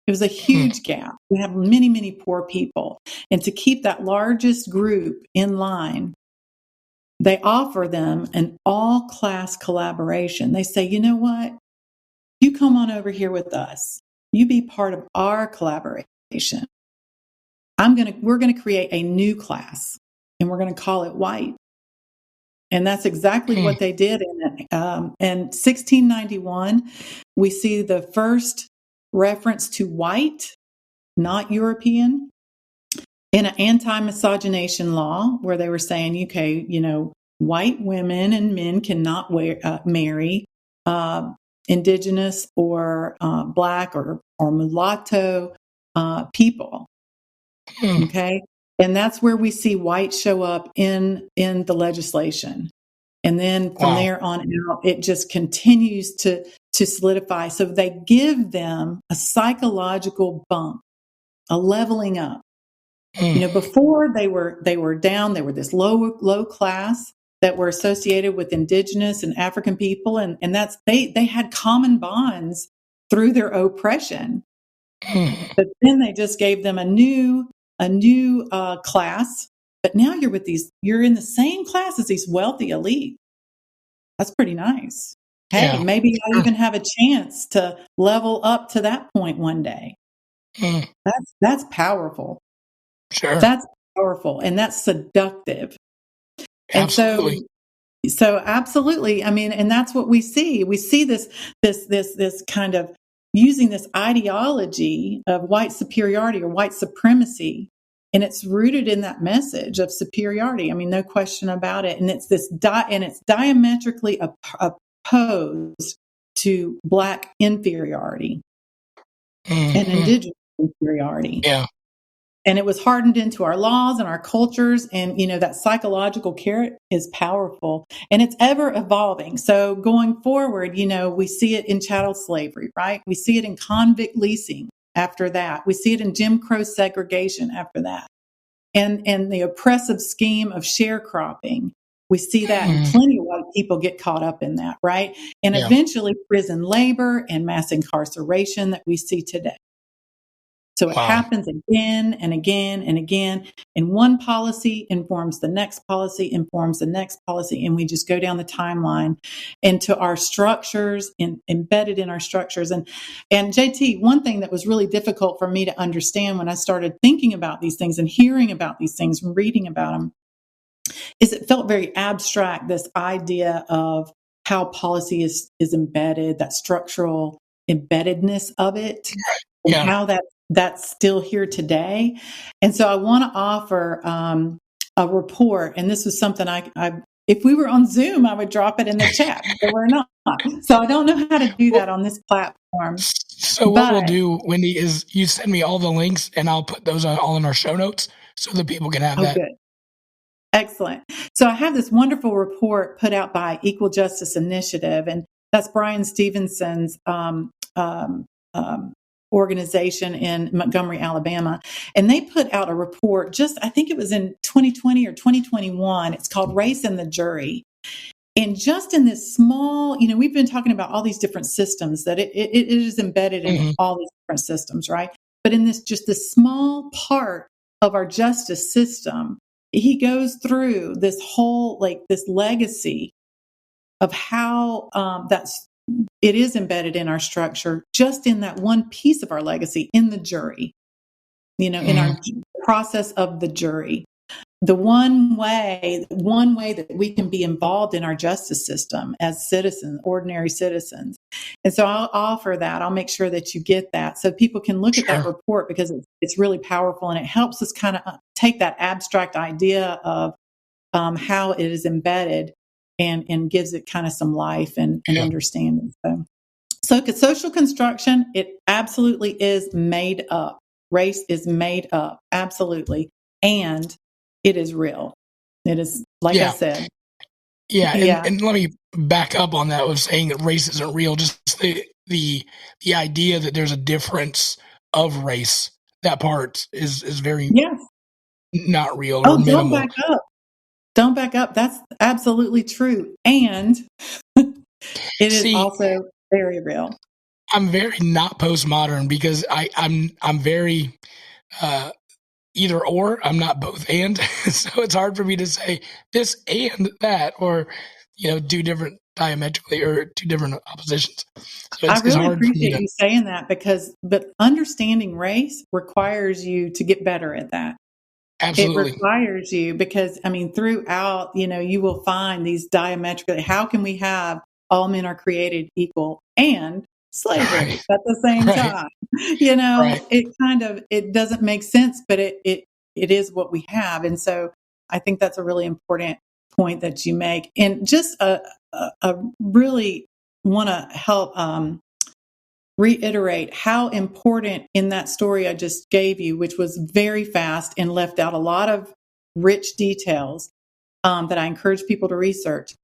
It was a huge gap. We have many, many poor people. And to keep that largest group in line, they offer them an all-class collaboration. They say, you know what? You come on over here with us. You be part of our collaboration. We're going to create a new class, and we're going to call it white. And that's exactly what they did. In 1691, we see the first reference to white, not European, in an anti-miscegenation law where they were saying, okay, white women and men cannot marry indigenous or black or mulatto people. Okay. And that's where we see white show up in the legislation. And then from there on out, it just continues to solidify. So they give them a psychological bump, a leveling up. Before they were down, they were this low class that were associated with indigenous and African people. And that's, they had common bonds through their oppression. But then they just gave them a new class. But now you're in the same class as these wealthy elite. That's pretty nice. Hey, maybe I even have a chance to level up to that point one day. That's powerful. Sure. That's powerful, and that's seductive. Absolutely. And so absolutely. I mean, and that's what we see. We see this kind of using this ideology of white superiority or white supremacy, and it's rooted in that message of superiority. I mean, no question about it. And it's it's diametrically opposed to Black inferiority and indigenous inferiority. Yeah. And it was hardened into our laws and our cultures. And, that psychological carrot is powerful and it's ever evolving. So going forward, we see it in chattel slavery, right? We see it in convict leasing after that. We see it in Jim Crow segregation after that. And the oppressive scheme of sharecropping. We see that and plenty of white people get caught up in that, right? And eventually prison labor and mass incarceration that we see today. So it happens again and again and again. And one policy informs the next policy, informs the next policy. And we just go down the timeline into our structures, embedded in our structures. And JT, one thing that was really difficult for me to understand when I started thinking about these things and hearing about these things and reading about them is it felt very abstract, this idea of how policy is embedded, that structural embeddedness of it, and how that's still here today. And so I want to offer a report. And this was something I if we were on Zoom, I would drop it in the chat, but we're not. So I don't know how to do that on this platform. So what we'll do, Wendy, is you send me all the links and I'll put those all in our show notes so that people can have that. Good. Excellent. So I have this wonderful report put out by Equal Justice Initiative, and that's Brian Stevenson's organization in Montgomery, Alabama. And they put out a report I think it was in 2020 or 2021. It's called Race in the Jury. And just in this small, we've been talking about all these different systems that it is embedded in all these different systems, right? But in this small part of our justice system, he goes through this whole, this legacy of how it is embedded in our structure, just in that one piece of our legacy in the jury, in our process of the jury. The one way that we can be involved in our justice system as citizens, ordinary citizens. And so I'll offer that. I'll make sure that you get that so people can look at that report, because it's really powerful and it helps us kind of take that abstract idea of how it is embedded and gives it kind of some life and understanding. So social construction, it absolutely is made up. Race is made up, absolutely, and it is real. It is, like I said. Yeah, and let me back up on that with saying that race isn't real. Just the idea that there's a difference of race, that part is very not real or minimal. Don't back up. That's absolutely true. And it is also very real. I'm very not postmodern because I'm very either or. I'm not both and. So it's hard for me to say this and that, or do different diametrically or two different oppositions. So I really appreciate you saying that but understanding race requires you to get better at that. Absolutely. It requires you because, throughout, you will find these diametrically, how can we have all men are created equal and slavery at the same time? It doesn't make sense, but it is what we have. And so I think that's a really important point that you make. And just really want to help reiterate how important in that story I just gave you, which was very fast and left out a lot of rich details that I encourage people to research,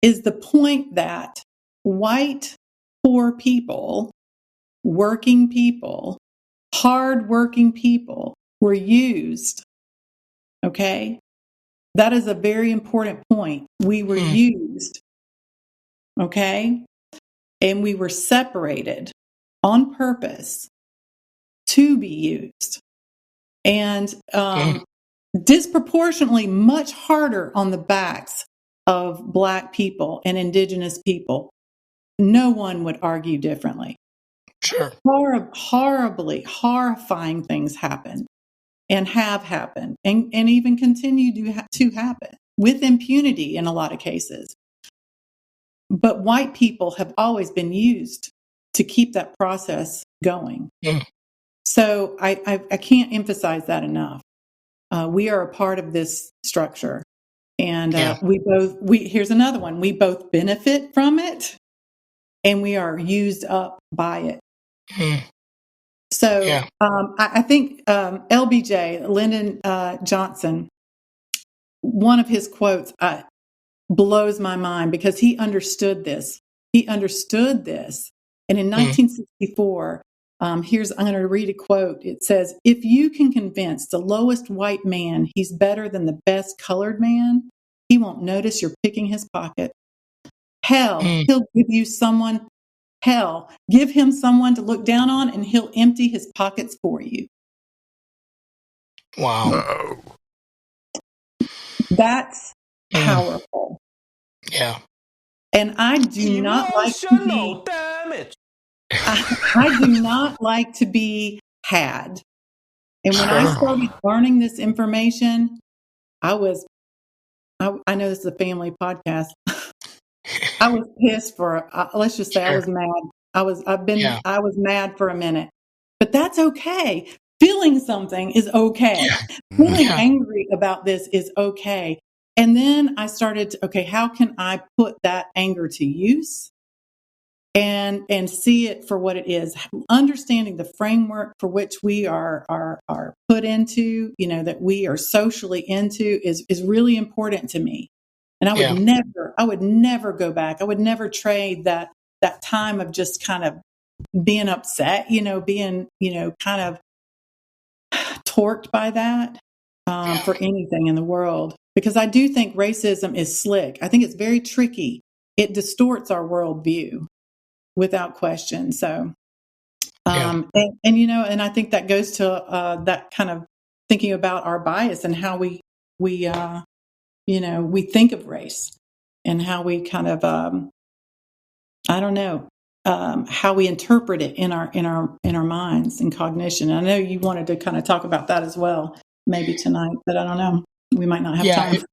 is the point that white, poor people, working people, hardworking people were used. Okay? That is a very important point. We were used. Okay? And we were separated on purpose to be used. And disproportionately much harder on the backs of Black people and Indigenous people. No one would argue differently. Sure. Horribly, horrifying things happen and have happened and even continue to happen with impunity in a lot of cases. But white people have always been used to keep that process going. So I can't emphasize that enough. We are a part of this structure, and here's another one. We both benefit from it, and we are used up by it. So I think LBJ, Lyndon Johnson, one of his quotes blows my mind because he understood this. And in 1964, I'm going to read a quote. It says, "If you can convince the lowest white man he's better than the best colored man, he won't notice you're picking his pocket. Hell, he'll give him someone to look down on, and he'll empty his pockets for you." Wow. That's powerful. Yeah. And I do not like to be damage. I do not like to be had. And when I started learning this information, I know this is a family podcast. I was pissed let's just say I was mad. I was mad for a minute, but that's okay. Feeling something is okay. Feeling angry about this is okay. And then I started how can I put that anger to use and see it for what it is? Understanding the framework for which we are put into, that we are socially into is really important to me. And I would never go back. I would never trade that time of just kind of being upset, being, kind of torqued by that for anything in the world. Because I do think racism is slick. I think it's very tricky. It distorts our worldview without question. So, and I think that goes to that kind of thinking about our bias and how we think of race and how we kind of, how we interpret it in our minds and cognition. I know you wanted to kind of talk about that as well, maybe tonight, but I don't know. We might not have time.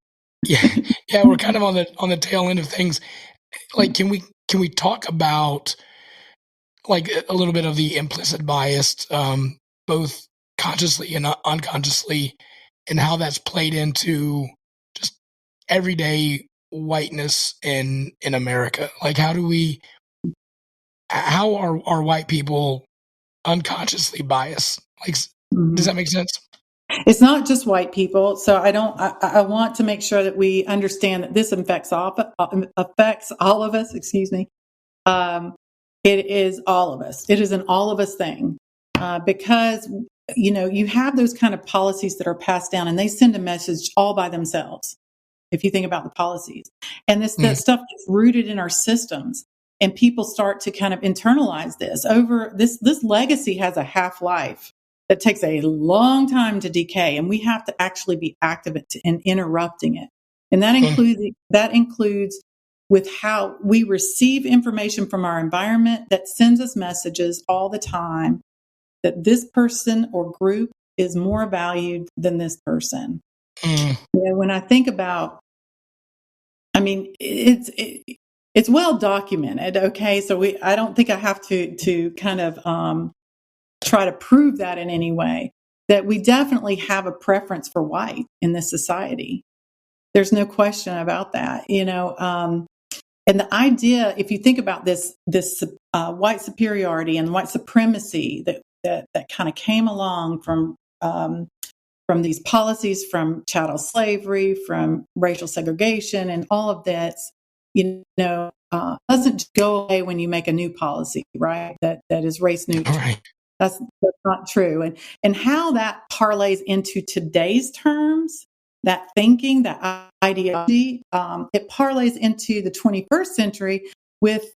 Yeah. We're kind of on the tail end of things. Like, can we talk about like a little bit of the implicit bias, both consciously and unconsciously, and how that's played into just everyday whiteness in America? Like, how are white people unconsciously biased? Like, does that make sense? It's not just white people. So I want to make sure that we understand that this affects all of us, excuse me. It is all of us. It is an all of us thing. Because, you have those kind of policies that are passed down and they send a message all by themselves. If you think about the policies, and that stuff gets rooted in our systems, and people start to kind of internalize this. This legacy has a half-life that takes a long time to decay, and we have to actually be active in interrupting it. And that includes with how we receive information from our environment that sends us messages all the time that this person or group is more valued than this person. When I think about, it's well documented. Okay. So I don't think I have to kind of, try to prove that in any way, that we definitely have a preference for white in this society. There's no question about that, and the idea, if you think about this white superiority and white supremacy that kind of came along from these policies, from chattel slavery, from racial segregation, and all of this, doesn't go away when you make a new policy, right? That is race neutral. Right. That's not true. And how that parlays into today's terms, that thinking, that ideology, it parlays into the 21st century with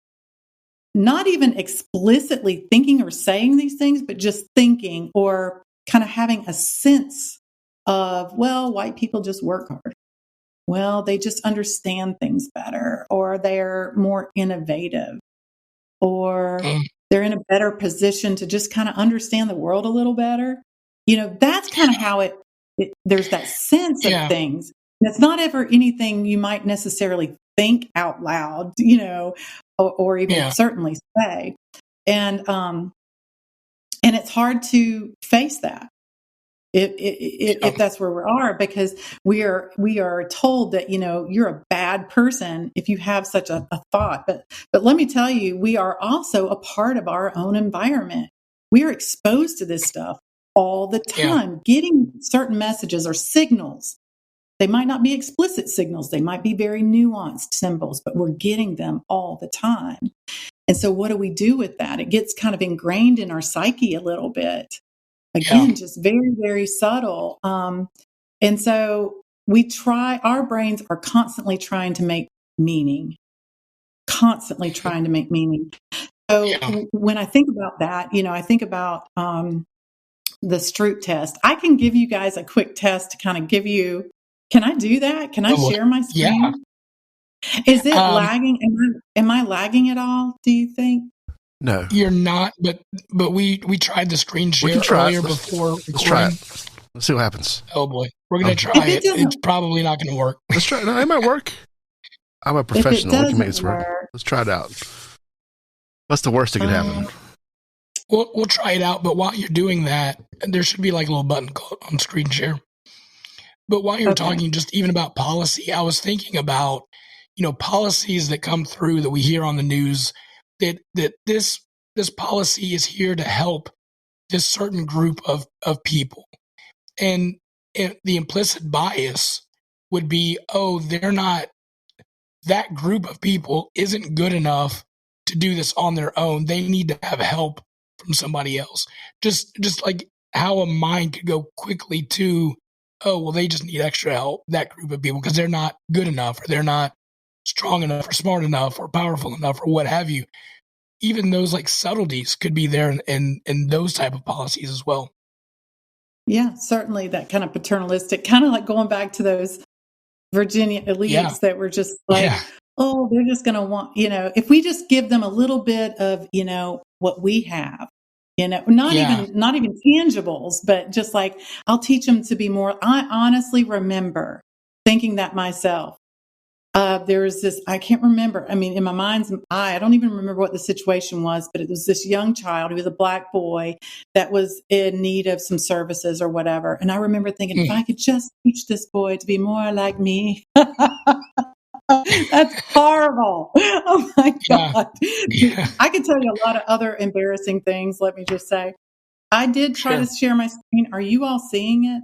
not even explicitly thinking or saying these things, but just thinking or kind of having a sense of, well, white people just work hard. Well, they just understand things better, or they're more innovative, or they're in a better position to just kind of understand the world a little better. That's kind of how there's that sense of things. And it's not ever anything you might necessarily think out loud, or even certainly say. And it's hard to face that if that's where we are, because we are told that, you're a bad person if you have such a thought. But let me tell you, we are also a part of our own environment. We are exposed to this stuff all the time, getting certain messages or signals. They might not be explicit signals. They might be very nuanced symbols, but we're getting them all the time. And so what do we do with that? It gets kind of ingrained in our psyche a little bit. Again, just very, very subtle. And so our brains are constantly trying to make meaning. So when I think about that, I think about the Stroop test. I can give you guys a quick test to kind of give you, can I do that? Can I share my screen? Yeah. Is it lagging? Am I lagging at all, do you think? No, you're not. But we tried the screen share earlier before. Let's try it. Let's see what happens. Oh boy, we're gonna try it. It's probably not gonna work. Let's try it. No, it might work. I'm a professional. We can make this work. Let's try it out. What's the worst that could happen? We'll try it out. But while you're doing that, there should be like a little button called on screen share. But while you're talking, just even about policy, I was thinking about policies that come through that we hear on the news. That this policy is here to help this certain group of people. And the implicit bias would be, they're not, that group of people isn't good enough to do this on their own. They need to have help from somebody else. Just like how a mind could go quickly to, they just need extra help, that group of people, because they're not good enough, or they're not strong enough or smart enough or powerful enough or what have you. Even those like subtleties could be there in those type of policies as well. Yeah, certainly that kind of paternalistic, kind of like going back to those Virginia elites that were just like, they're just going to want, if we just give them a little bit of, what we have, not even tangibles, but just like, I'll teach them to be more. I honestly remember thinking that myself. There was this, I can't remember. I mean, in my mind's eye, I don't even remember what the situation was, but it was this young child. He was a black boy that was in need of some services or whatever. And I remember thinking, if I could just teach this boy to be more like me. That's horrible. Oh my Yeah. God. Yeah. I could tell you a lot of other embarrassing things. Let me just say, I did try Sure. to share my screen. Are you all seeing it?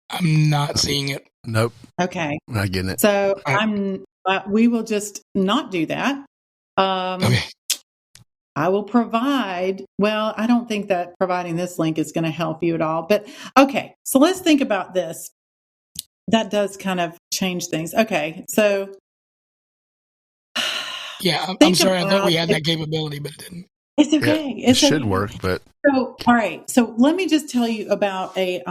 I'm not seeing it. Nope. Okay. I'm not getting it. So right. we will just not do that. Okay. I will provide, well, I don't think that providing this link is going to help you at all, but okay. So let's think about this. That does kind of change things. Okay. So yeah, I'm sorry. I thought we had that capability, but it didn't. It's okay. It should work, but so all right. So let me just tell you about a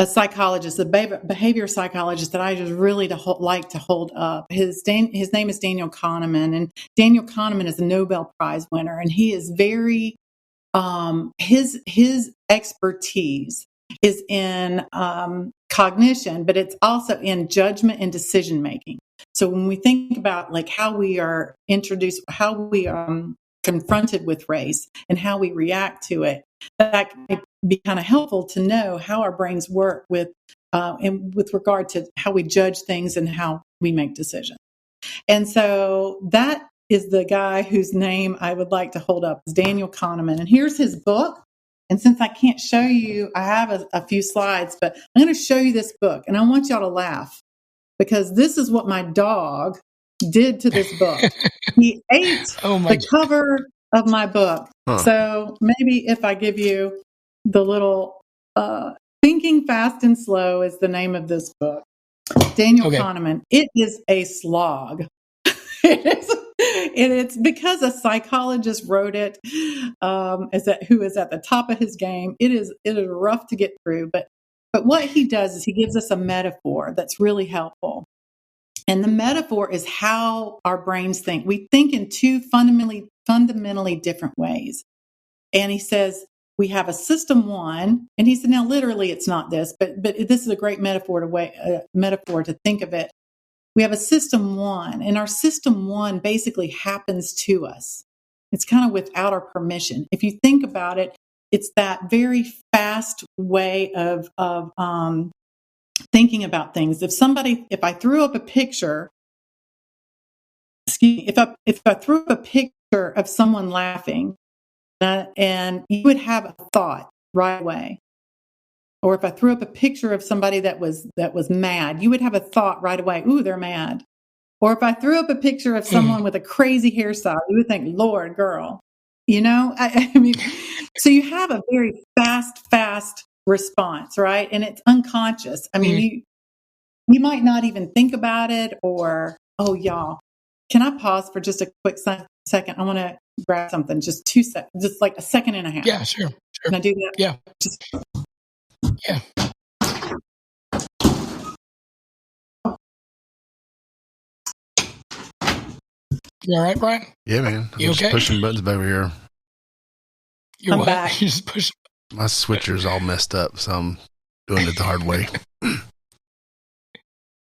psychologist, a behavior psychologist that I just really like to hold up. His name is Daniel Kahneman, and Daniel Kahneman is a Nobel Prize winner, and he is very his expertise is in cognition, but it's also in judgment and decision making. So when we think about like how we are introduced, how we are confronted with race and how we react to it, that might be kind of helpful to know how our brains work with regard to how we judge things and how we make decisions. And so that is the guy whose name I would like to hold up, is Daniel Kahneman. And here's his book. And since I can't show you, I have a few slides, but I'm going to show you this book. And I want y'all to laugh because this is what my dog did to this book. He ate the cover of my book. Huh. So maybe if I give you the little Thinking Fast and Slow is the name of this book. Daniel Kahneman. It is a slog. It's because a psychologist wrote it, who is at the top of his game. It is rough to get through, but what he does is he gives us a metaphor that's really helpful. And the metaphor is how our brains think. We think in two fundamentally different ways. And he says, we have a system one, and he said, now literally it's not this, but this is a great metaphor to think of it. We have a system one, and our system one basically happens to us. It's kind of without our permission. If you think about it, it's that very fast way of thinking about things. If I threw up a picture, if I threw up a picture of someone laughing, and you would have a thought right away. Or if I threw up a picture of somebody that was mad, you would have a thought right away, ooh, they're mad. Or if I threw up a picture of someone with a crazy hairstyle, you would think, Lord, girl. You know, I mean, so you have a very fast response, right? And it's unconscious. I mean, you might not even think about it, or, oh, y'all, can I pause for just a quick second? I want to grab something, just 2 seconds, just like a second and a half. Yeah, sure. Can I do that? Yeah. Yeah. You all right, Brian? Yeah, man. I'm you just okay? pushing buttons over here. You're I'm back. You just push. My switcher's all messed up, so I'm doing it the hard way. All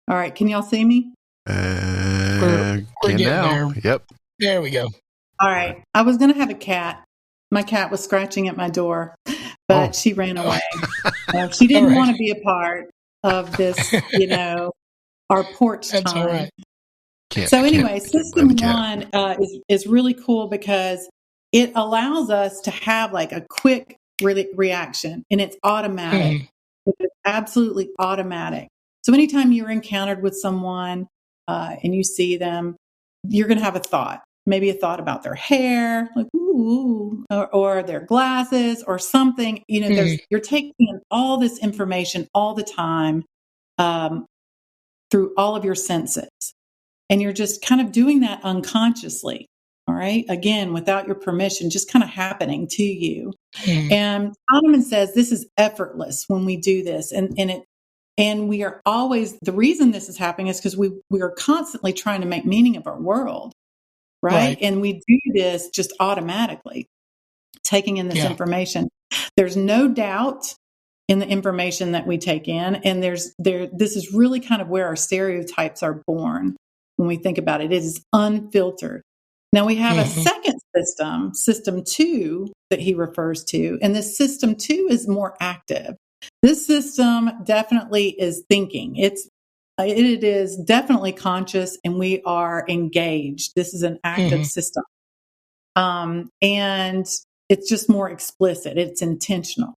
right. Can y'all see me? We're can getting now. there. Yep. There we go. All right. I was going to have a cat. My cat was scratching at my door, but she ran away. She didn't want to be a part of this, our porch That's time. all right. So anyway, System 1 is really cool because it allows us to have like a quick reaction, and it's automatic. It's absolutely automatic. So anytime you're encountered with someone and you see them, you're going to have a thought. Maybe a thought about their hair, like ooh, or their glasses, or something. You're taking in all this information all the time through all of your senses, and you're just kind of doing that unconsciously. All right, again, without your permission, just kind of happening to you. And Kahneman says this is effortless when we do this, and we are always, the reason this is happening is because we are constantly trying to make meaning of our world. Right. And we do this just automatically, taking in this information. There's no doubt in the information that we take in. And this is really kind of where our stereotypes are born when we think about it. It is unfiltered. Now we have a second system 2, that he refers to. And this system 2 is more active. This system definitely is thinking. It is definitely conscious, and we are engaged. This is an active system. And it's just more explicit. It's intentional.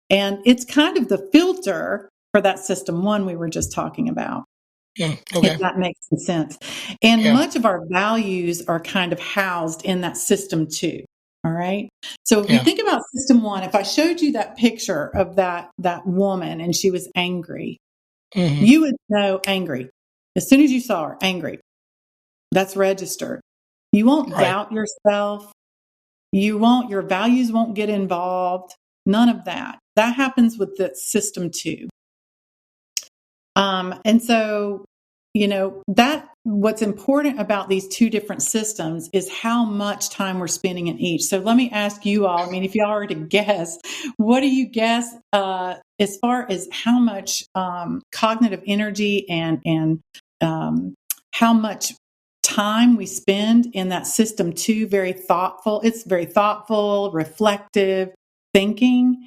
And it's kind of the filter for that system one we were just talking about. Okay. If that makes some sense. And much of our values are kind of housed in that system two. All right. So if you think about system one, if I showed you that picture of that woman and she was angry, you would know angry. As soon as you saw her, angry. That's registered. You won't doubt yourself. Your values won't get involved. None of that. That happens with the system two. And so, that what's important about these two different systems is how much time we're spending in each. So let me ask you all, if y'all were to guess, what do you guess, as far as how much, cognitive energy and how much time we spend in that system two? Very thoughtful. It's very thoughtful, reflective thinking.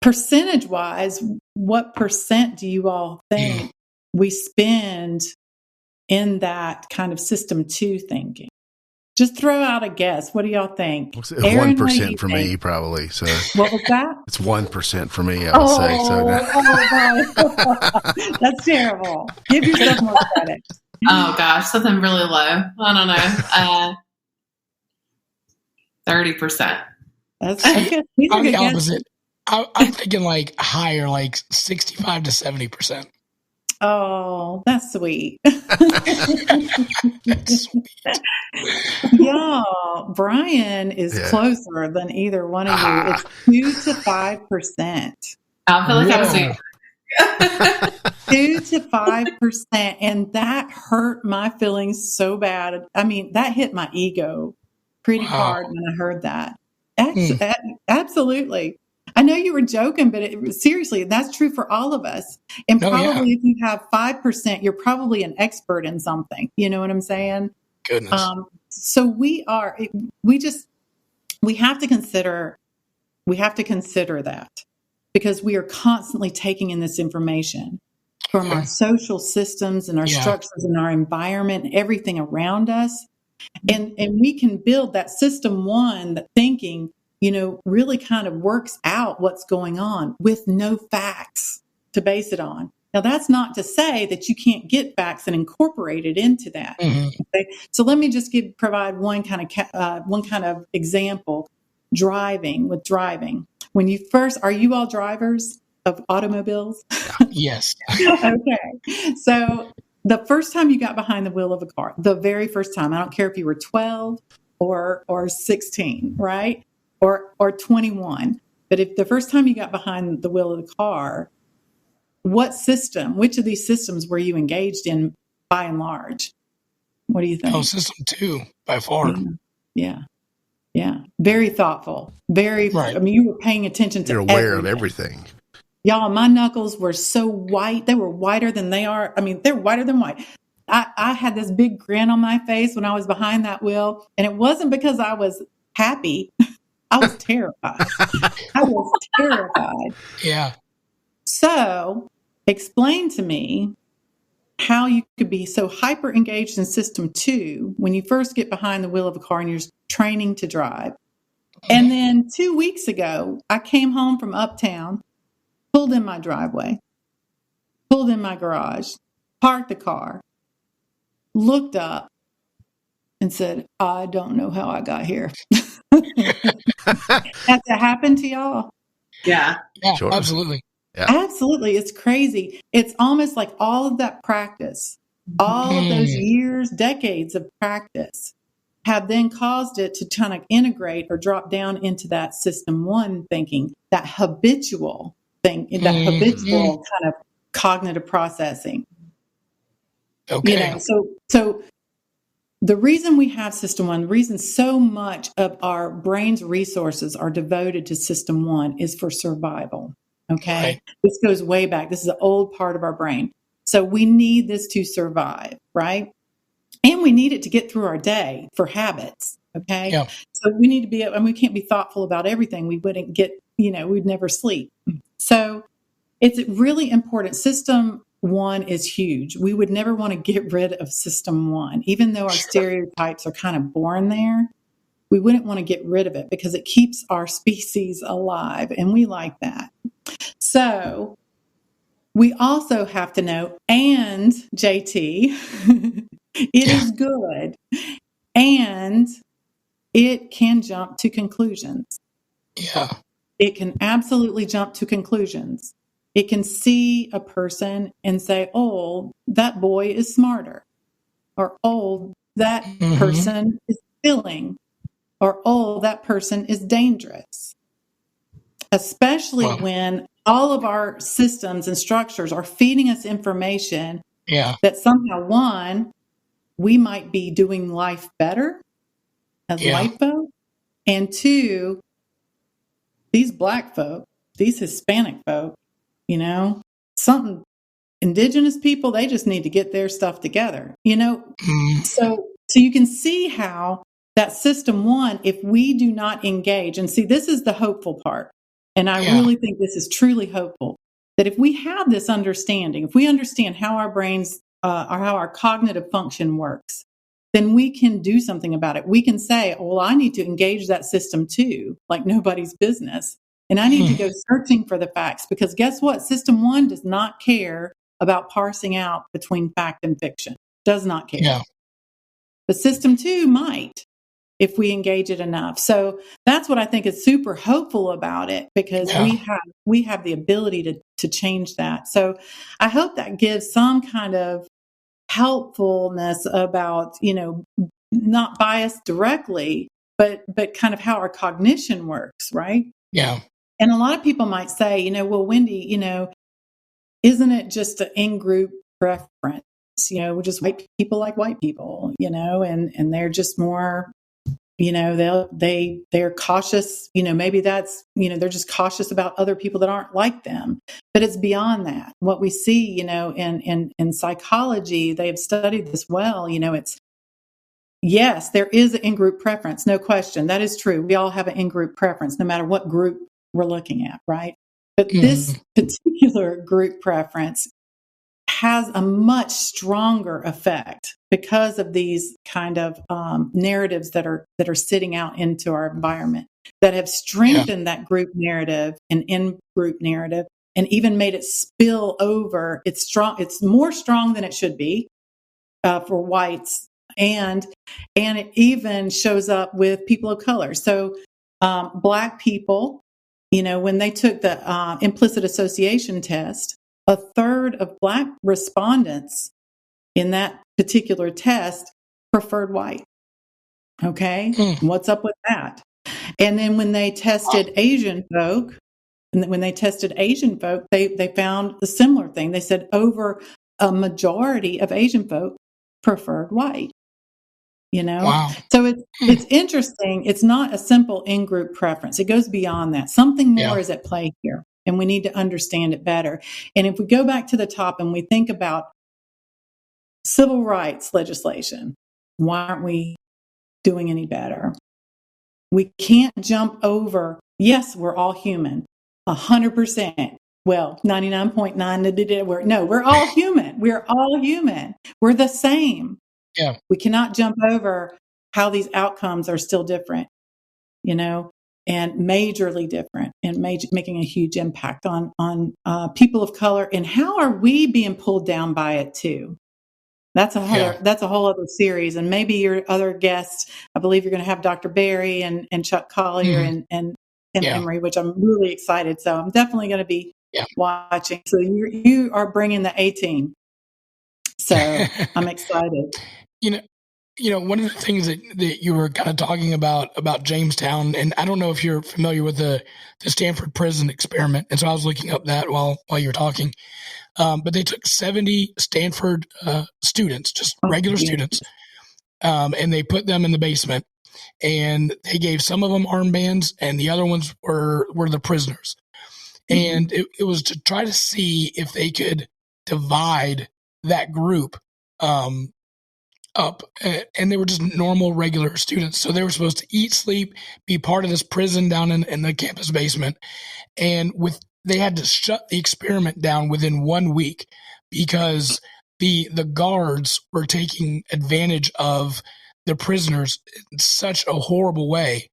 Percentage wise, what percent do you all think we spend in that kind of system two thinking? Just throw out a guess. What do y'all think? It's 1% for me, probably. So what was that? It's 1% for me, I would say. So that's terrible. Give yourself more credit. Oh gosh, something really low. I don't know. 30%. That's okay. These are I'm good the guesses. opposite. I'm thinking like higher, like 65 to 70%. Oh, that's sweet. That's sweet. Y'all, Brian is closer than either one of you. It's 2 to 5%. I feel like I was 2 to 5%. And that hurt my feelings so bad. That hit my ego pretty hard when I heard that. Absolutely. I know you were joking, but seriously, that's true for all of us. And probably if you have 5%, you're probably an expert in something. You know what I'm saying? Goodness. So we have to consider that, because we are constantly taking in this information from our social systems and our structures and our environment and everything around us. And we can build that system one, that thinking, really kind of works out what's going on with no facts to base it on. Now, that's not to say that you can't get facts and incorporate it into that. Okay? So let me just provide one kind of example. Driving. When you first, are you all drivers of automobiles? Yes. Okay. So the first time you got behind the wheel of a car, the very first time, I don't care if you were 12 or 16, right? Or 21. But if the first time you got behind the wheel of the car, which of these systems were you engaged in by and large? What do you think? Oh, system two, by far. Yeah. Very thoughtful. You were paying attention to everything. You're aware of everything. Y'all, my knuckles were so white. They were whiter than they are. They're whiter than white. I had this big grin on my face when I was behind that wheel. And it wasn't because I was happy. I was terrified. Yeah. So explain to me how you could be so hyper engaged in system two when you first get behind the wheel of a car and you're training to drive. And then 2 weeks ago, I came home from uptown, pulled in my driveway, pulled in my garage, parked the car, looked up and said, I don't know how I got here. Has that happened to y'all? Yeah, sure. Absolutely. Yeah. Absolutely. It's crazy. It's almost like all of that practice, all of those years, decades of practice have then caused it to kind of integrate or drop down into that system one thinking, that habitual thing, that habitual kind of cognitive processing. Okay. So the reason we have system one, the reason so much of our brain's resources are devoted to system one is for survival. Okay. Right. This goes way back. This is an old part of our brain. So we need this to survive, right? And we need it to get through our day for habits. Okay. Yeah. So we need to be, and we can't be thoughtful about everything. We wouldn't get, we'd never sleep. So it's really important. System one is huge. We would never want to get rid of system one, even though our stereotypes are kind of born there. We wouldn't want to get rid of it because it keeps our species alive, and we like that. So we also have to know, and JT, it is good, and it can jump to conclusions. Yeah. It can absolutely jump to conclusions. It can see a person and say, oh, that boy is smarter. Or, oh, that person is stealing. Or, oh, that person is dangerous. Especially when all of our systems and structures are feeding us information that somehow, one, we might be doing life better as white folk. And two, these Black folk, these Hispanic folk, something, indigenous people, they just need to get their stuff together, So you can see how that system one, if we do not engage, and see, this is the hopeful part. And I really think this is truly hopeful, that if we have this understanding, if we understand how our brains or how our cognitive function works, then we can do something about it. We can say, well, I need to engage that system too, like nobody's business. And I need to go searching for the facts, because guess what? System one does not care about parsing out between fact and fiction. Does not care. Yeah. But system two might, if we engage it enough. So that's what I think is super hopeful about it, because we have the ability to change that. So I hope that gives some kind of helpfulness about, not biased directly, but kind of how our cognition works, right? Yeah. And a lot of people might say, well, Wendy, isn't it just an in-group preference? We're just white people like white people, and they're just more, they're cautious, maybe that's, they're just cautious about other people that aren't like them. But it's beyond that. What we see, in psychology, they've studied this well, it's, yes, there is an in-group preference, no question. That is true. We all have an in-group preference, no matter what group we're looking at, right? But this particular group preference has a much stronger effect because of these kind of narratives that are sitting out into our environment, that have strengthened that group narrative and in-group narrative, and even made it spill over. It's strong. It's more strong than it should be for whites, and it even shows up with people of color. So Black people, when they took the implicit association test, a third of Black respondents in that particular test preferred white. Okay. What's up with that? And then when they tested Asian folk, they found a similar thing. They said over a majority of Asian folk preferred white. Wow. So it's interesting. It's not a simple in-group preference. It goes beyond that. Something more is at play here, and we need to understand it better. And if we go back to the top and we think about civil rights legislation, why aren't we doing any better? We can't jump over, yes, we're all human, 100%. Well, 99.9, we're all human. We're all human. We're the same. Yeah. We cannot jump over how these outcomes are still different, and majorly different, and making a huge impact on people of color. And how are we being pulled down by it too? That's a whole other series. And maybe your other guests, I believe you're going to have Dr. Barry and Chuck Collier and Emery, which I'm really excited. So I'm definitely going to be watching. So you are bringing the A-team. So I'm excited. One of the things that you were kind of talking about Jamestown, and I don't know if you're familiar with the Stanford prison experiment. And so I was looking up that while you were talking. But they took 70 Stanford students, just regular students, and they put them in the basement, and they gave some of them armbands, and the other ones were the prisoners. And it was to try to see if they could divide that group up, and they were just normal, regular students. So they were supposed to eat, sleep, be part of this prison down in the campus basement. And they had to shut the experiment down within 1 week because the guards were taking advantage of the prisoners in such a horrible way.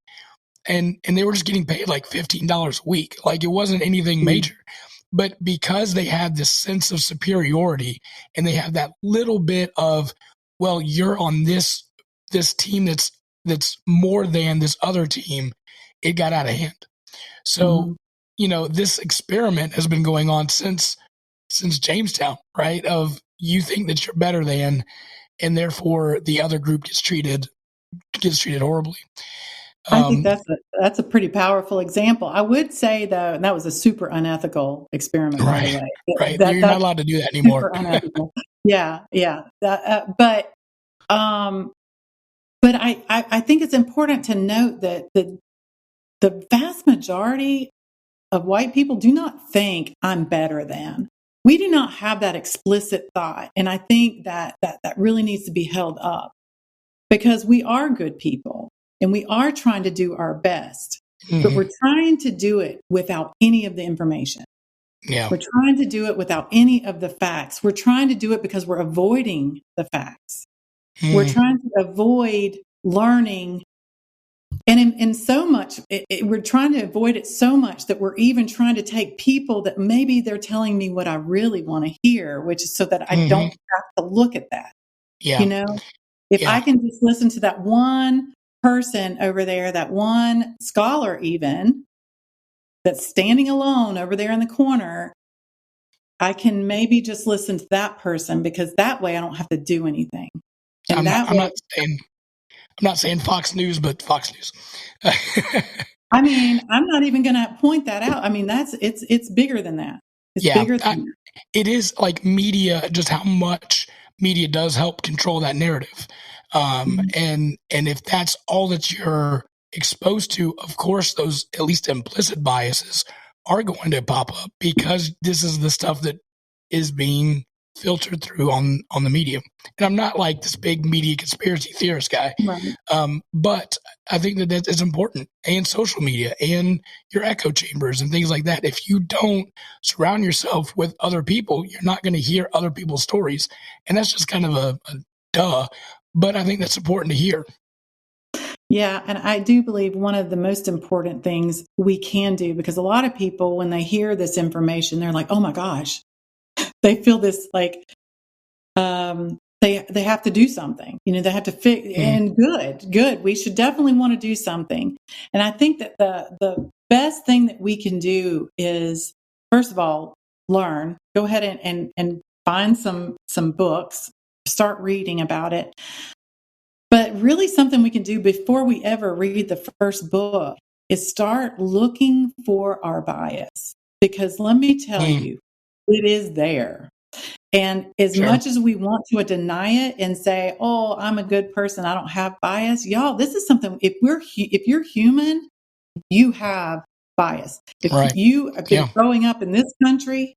And they were just getting paid like $15 a week. Like, it wasn't anything major. But because they had this sense of superiority and they have that little bit of, well, you're on this team that's more than this other team, it got out of hand. So, this experiment has been going on since Jamestown, right? Of you think that you're better than, and therefore the other group gets treated horribly. I think that's a pretty powerful example. I would say, though, and that was a super unethical experiment, by the way. Right. You're not allowed to do that anymore. Super unethical. Yeah. But I think it's important to note that the vast majority of white people do not think I'm better than. We do not have that explicit thought. And I think that really needs to be held up, because we are good people and we are trying to do our best, but we're trying to do it without any of the information. Yeah. We're trying to do it without any of the facts. We're trying to do it because we're avoiding the facts. We're trying to avoid learning. And in so much, we're trying to avoid it so much that we're even trying to take people that maybe they're telling me what I really want to hear, which is so that I don't have to look at that. Yeah. If I can just listen to that one person over there, that one scholar even, that's standing alone over there in the corner, I can maybe just listen to that person, because that way I don't have to do anything. And I'm not saying Fox News, but Fox News. I mean, I'm not even going to point that out. I mean, it's bigger than that. It's bigger than that. It is like media, just how much media does help control that narrative. And if that's all that you're exposed to, of course, those at least implicit biases are going to pop up, because this is the stuff that is being filtered through on the media. And I'm not like this big media conspiracy theorist guy, Right. but I think that is important, and social media and your echo chambers and things like that. If you don't surround yourself with other people, you're not going to hear other people's stories. And that's just kind of a duh, but I think that's important to hear. Yeah. And I do believe one of the most important things we can do, because a lot of people, when they hear this information, they're like, oh my gosh, they feel this like, they have to do something, they have to fix, and good. We should definitely want to do something. And I think that the best thing that we can do is, first of all, learn, go ahead and find some books, start reading about it. But really something we can do before we ever read the first book is start looking for our bias. Because let me tell you, it is there. And as much as we want to deny it and say, oh, I'm a good person, I don't have bias, y'all, this is something, if you're human, you have bias. If you have been growing up in this country,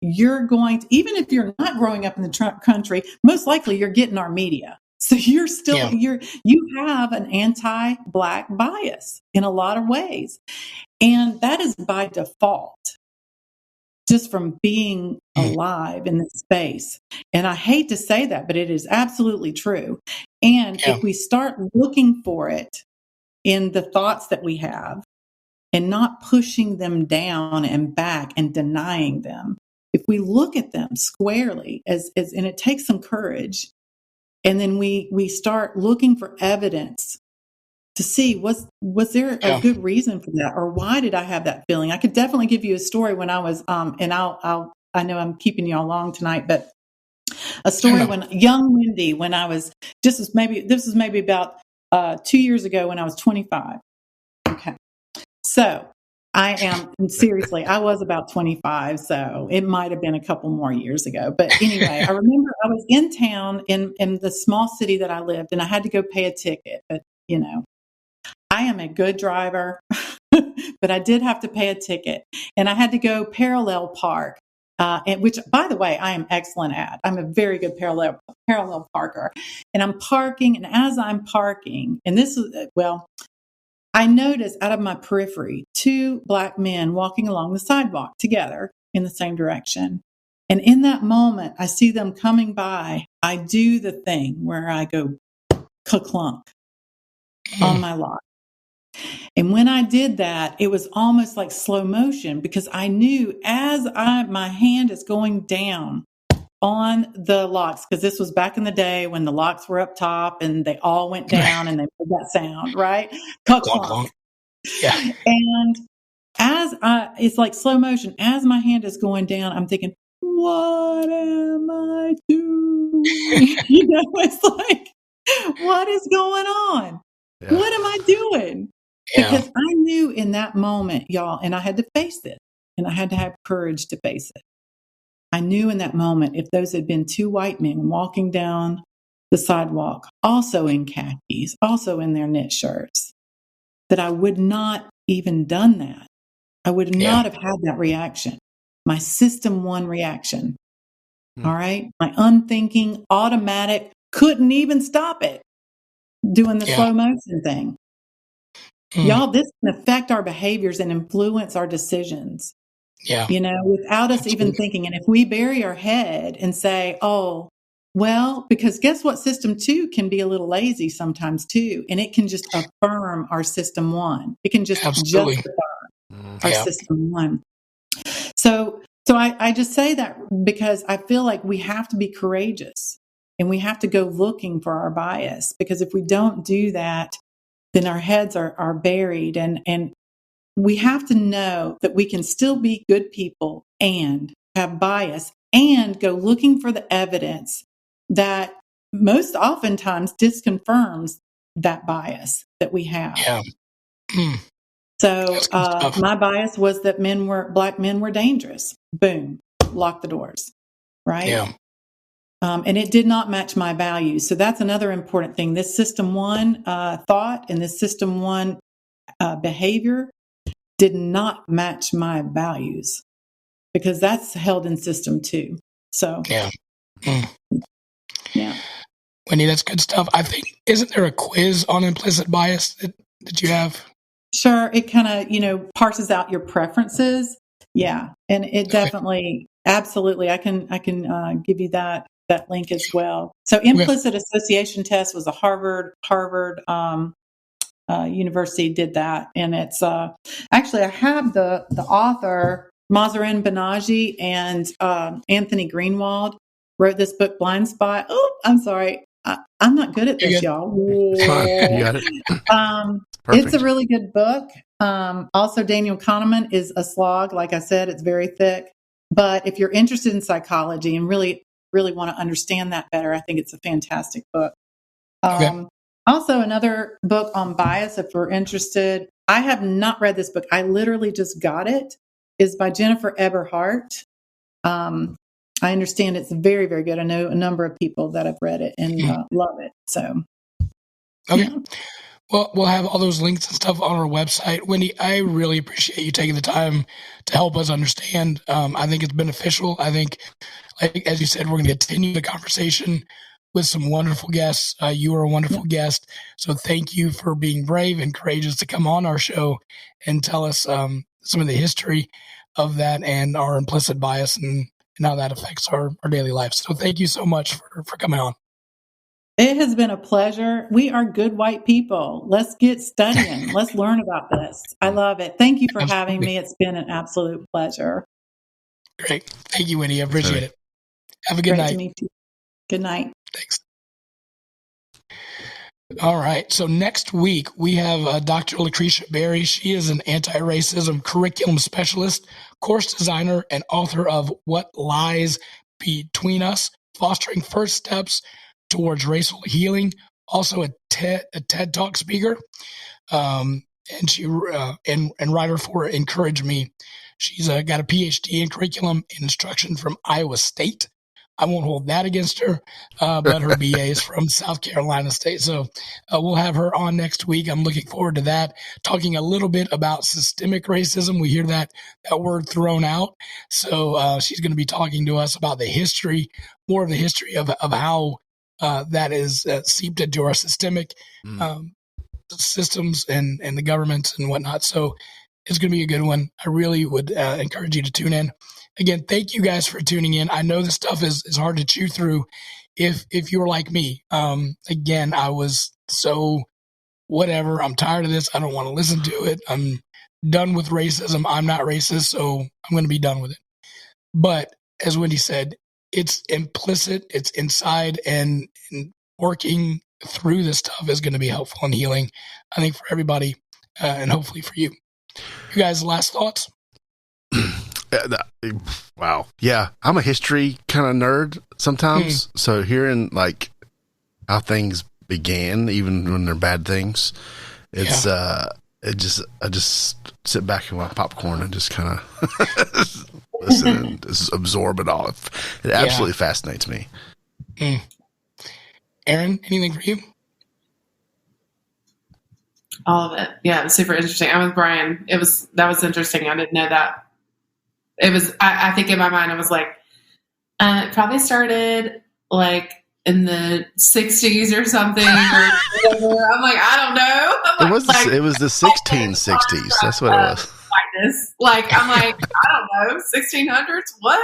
you're going to, even if you're not growing up in the country, most likely you're getting our media. So you're still, you have an anti-Black bias in a lot of ways. And that is by default, just from being alive in this space. And I hate to say that, but it is absolutely true. And if we start looking for it in the thoughts that we have and not pushing them down and back and denying them, if we look at them squarely and it takes some courage, and then we start looking for evidence to see, was there a good reason for that, or why did I have that feeling? I could definitely give you a story when I was, and I know I'm keeping you all long tonight, but a story when young Wendy, when I was, this was maybe about 2 years ago when I was 25. Okay, so I was about 25, so it might have been a couple more years ago. But anyway, I remember I was in town in the small city that I lived, and I had to go pay a ticket. But, I am a good driver, but I did have to pay a ticket. And I had to go parallel park, which, by the way, I am excellent at. I'm a very good parallel parker. And I'm parking, and as I'm parking, and this is, I noticed out of my periphery 2 Black men walking along the sidewalk together in the same direction. And in that moment, I see them coming by. I do the thing where I go ka-clunk on my lock. And when I did that, it was almost like slow motion, because I knew as my hand is going down on the locks, because this was back in the day when the locks were up top and they all went down and they made that sound, right? Ka-clunk. Yeah. And it's like slow motion. As my hand is going down, I'm thinking, what am I doing? It's like, what is going on? Yeah. What am I doing? Yeah. Because I knew in that moment, y'all, and I had to face it, and I had to have courage to face it. I knew in that moment, if those had been two white men walking down the sidewalk, also in khakis, also in their knit shirts, that I would not even done that. I would not have had that reaction. My system one reaction. All right. My unthinking, automatic, couldn't even stop it doing the slow motion thing. Y'all, this can affect our behaviors and influence our decisions. Yeah. Without us even thinking. And if we bury our head and say, oh, well, because guess what? System 2 can be a little lazy sometimes too. And it can just affirm our system 1. It can just justify our system 1. So I just say that because I feel like we have to be courageous and we have to go looking for our bias, because if we don't do that, then our heads are buried, and we have to know that we can still be good people and have bias and go looking for the evidence that most oftentimes disconfirms that bias that we have. Yeah. So my bias was that black men were dangerous. Boom, lock the doors, right? Yeah. And it did not match my values. So that's another important thing. This system 1 thought and this system 1 behavior did not match my values, because that's held in system 2. So yeah. Wendy, that's good stuff. I think, isn't there a quiz on implicit bias that you have? Sure. It kind of, parses out your preferences. Yeah. And it definitely, absolutely. I can give you that link as well. So implicit association test was a Harvard University did that. And it's, actually I have the author, Mazarin Banaji and, Anthony Greenwald wrote this book, Blind Spot. Oh, I'm sorry. I'm not good at this, y'all. You got it. It's a really good book. Also, Daniel Kahneman is a slog. Like I said, it's very thick. But if you're interested in psychology and really, really want to understand that better, I think it's a fantastic book. Also, another book on bias, if we're interested. I have not read this book. I literally just got it. Is by Jennifer Eberhardt. I understand it's very, very good. I know a number of people that have read it and love it. So, okay. Yeah. Well, we'll have all those links and stuff on our website. Wendy, I really appreciate you taking the time to help us understand. I think it's beneficial. I think, like as you said, we're going to continue the conversation with some wonderful guests. You are a wonderful guest. So thank you for being brave and courageous to come on our show and tell us some of the history of that and our implicit bias and how that affects our daily life. So thank you so much for coming on. It has been a pleasure. We are good white people. Let's get studying. Let's learn about this. I love it. Thank you for having me. It's been an absolute pleasure. Great. Thank you, Wendy. I appreciate it. Have a good night. To meet you. Good night. Thanks. All right. So next week, we have Dr. Lucretia Berry. She is an anti-racism curriculum specialist, course designer, and author of What Lies Between Us, Fostering First Steps Towards Racial Healing. Also a TED Talk speaker, and she and writer for Encourage Me. She's got a PhD in curriculum and instruction from Iowa State. I won't hold that against her, but her BA is from South Carolina State. So we'll have her on next week. I'm looking forward to that, talking a little bit about systemic racism. We hear that word thrown out. So she's going to be talking to us about the history, more of the history of how that is seeped into our systemic systems and the governments and whatnot. So It's going to be a good one. I really would encourage you to tune in. Again, thank you guys for tuning in. I know this stuff is hard to chew through if you were like me. Again, I was so whatever. I'm tired of this. I don't want to listen to it. I'm done with racism. I'm not racist, so I'm going to be done with it. But as Wendy said, it's implicit, it's inside, and working through this stuff is going to be helpful and healing, I think, for everybody, and hopefully for you. You guys, last thoughts? Wow. Yeah. I'm a history kind of nerd sometimes. So hearing like how things began, even when they're bad things, it's, I just sit back in my popcorn and just kind of listen and just absorb it all. It absolutely fascinates me. Erin, anything for you? All of it. Yeah, it was super interesting. I'm with Brian. That was interesting. I didn't know that. It was, I think in my mind, I was like, it probably started like in the 60s or something. Or whatever. I'm like, I don't know. It was the 1660s. That's what it was. Like, I'm like, I don't know, 1600s? What?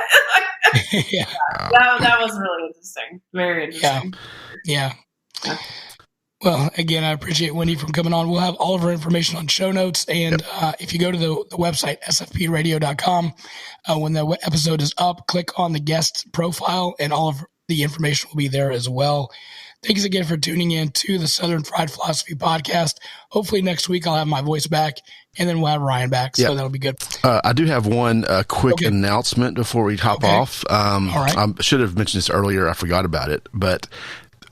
Yeah. That was really interesting. Very interesting. Yeah. Well, again, I appreciate Wendy from coming on. We'll have all of her information on show notes. And if you go to the website, sfpradio.com, when the episode is up, click on the guest profile and all of the information will be there as well. Thanks again for tuning in to the Southern Fried Philosophy Podcast. Hopefully next week I'll have my voice back and then we'll have Ryan back. So that'll be good. I do have one quick announcement before we hop off. All right. I should have mentioned this earlier. I forgot about it, but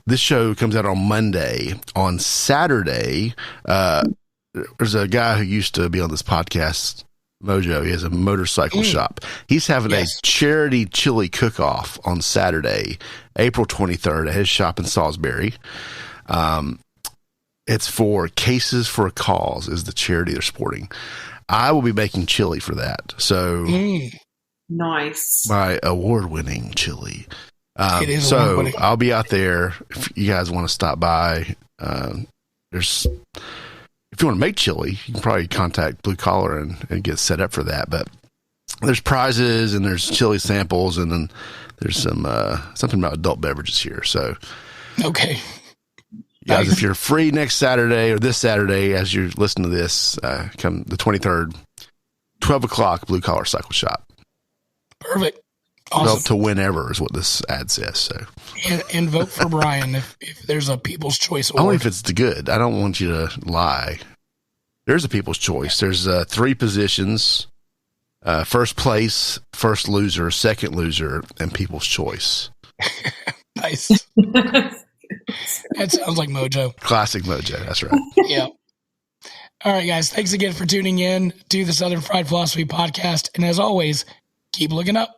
this show comes out on Monday. On Saturday, there's a guy who used to be on this podcast, Mojo. He has a motorcycle shop. He's having a charity chili cook-off on Saturday, April 23rd at his shop in Salisbury. It's for Cases for a Cause is the charity they're supporting. I will be making chili for that. So nice. My award-winning chili. It is so I'll be out there if you guys want to stop by. If you want to make chili, you can probably contact Blue Collar and get set up for that. But there's prizes and there's chili samples and then there's some something about adult beverages here. So okay, guys, if you're free next Saturday or this Saturday as you're listening to this, come the 23rd, 12 o'clock, Blue Collar Cycle Shop. Perfect. Awesome. To whenever is what this ad says. So, and vote for Brian if there's a People's Choice Award. Only if it's the good. I don't want you to lie. There's a People's Choice. There's 3 positions: first place, first loser, second loser, and People's Choice. Nice. That sounds like Mojo. Classic Mojo. That's right. Yeah. All right, guys. Thanks again for tuning in to the Southern Fried Philosophy Podcast, and as always, keep looking up.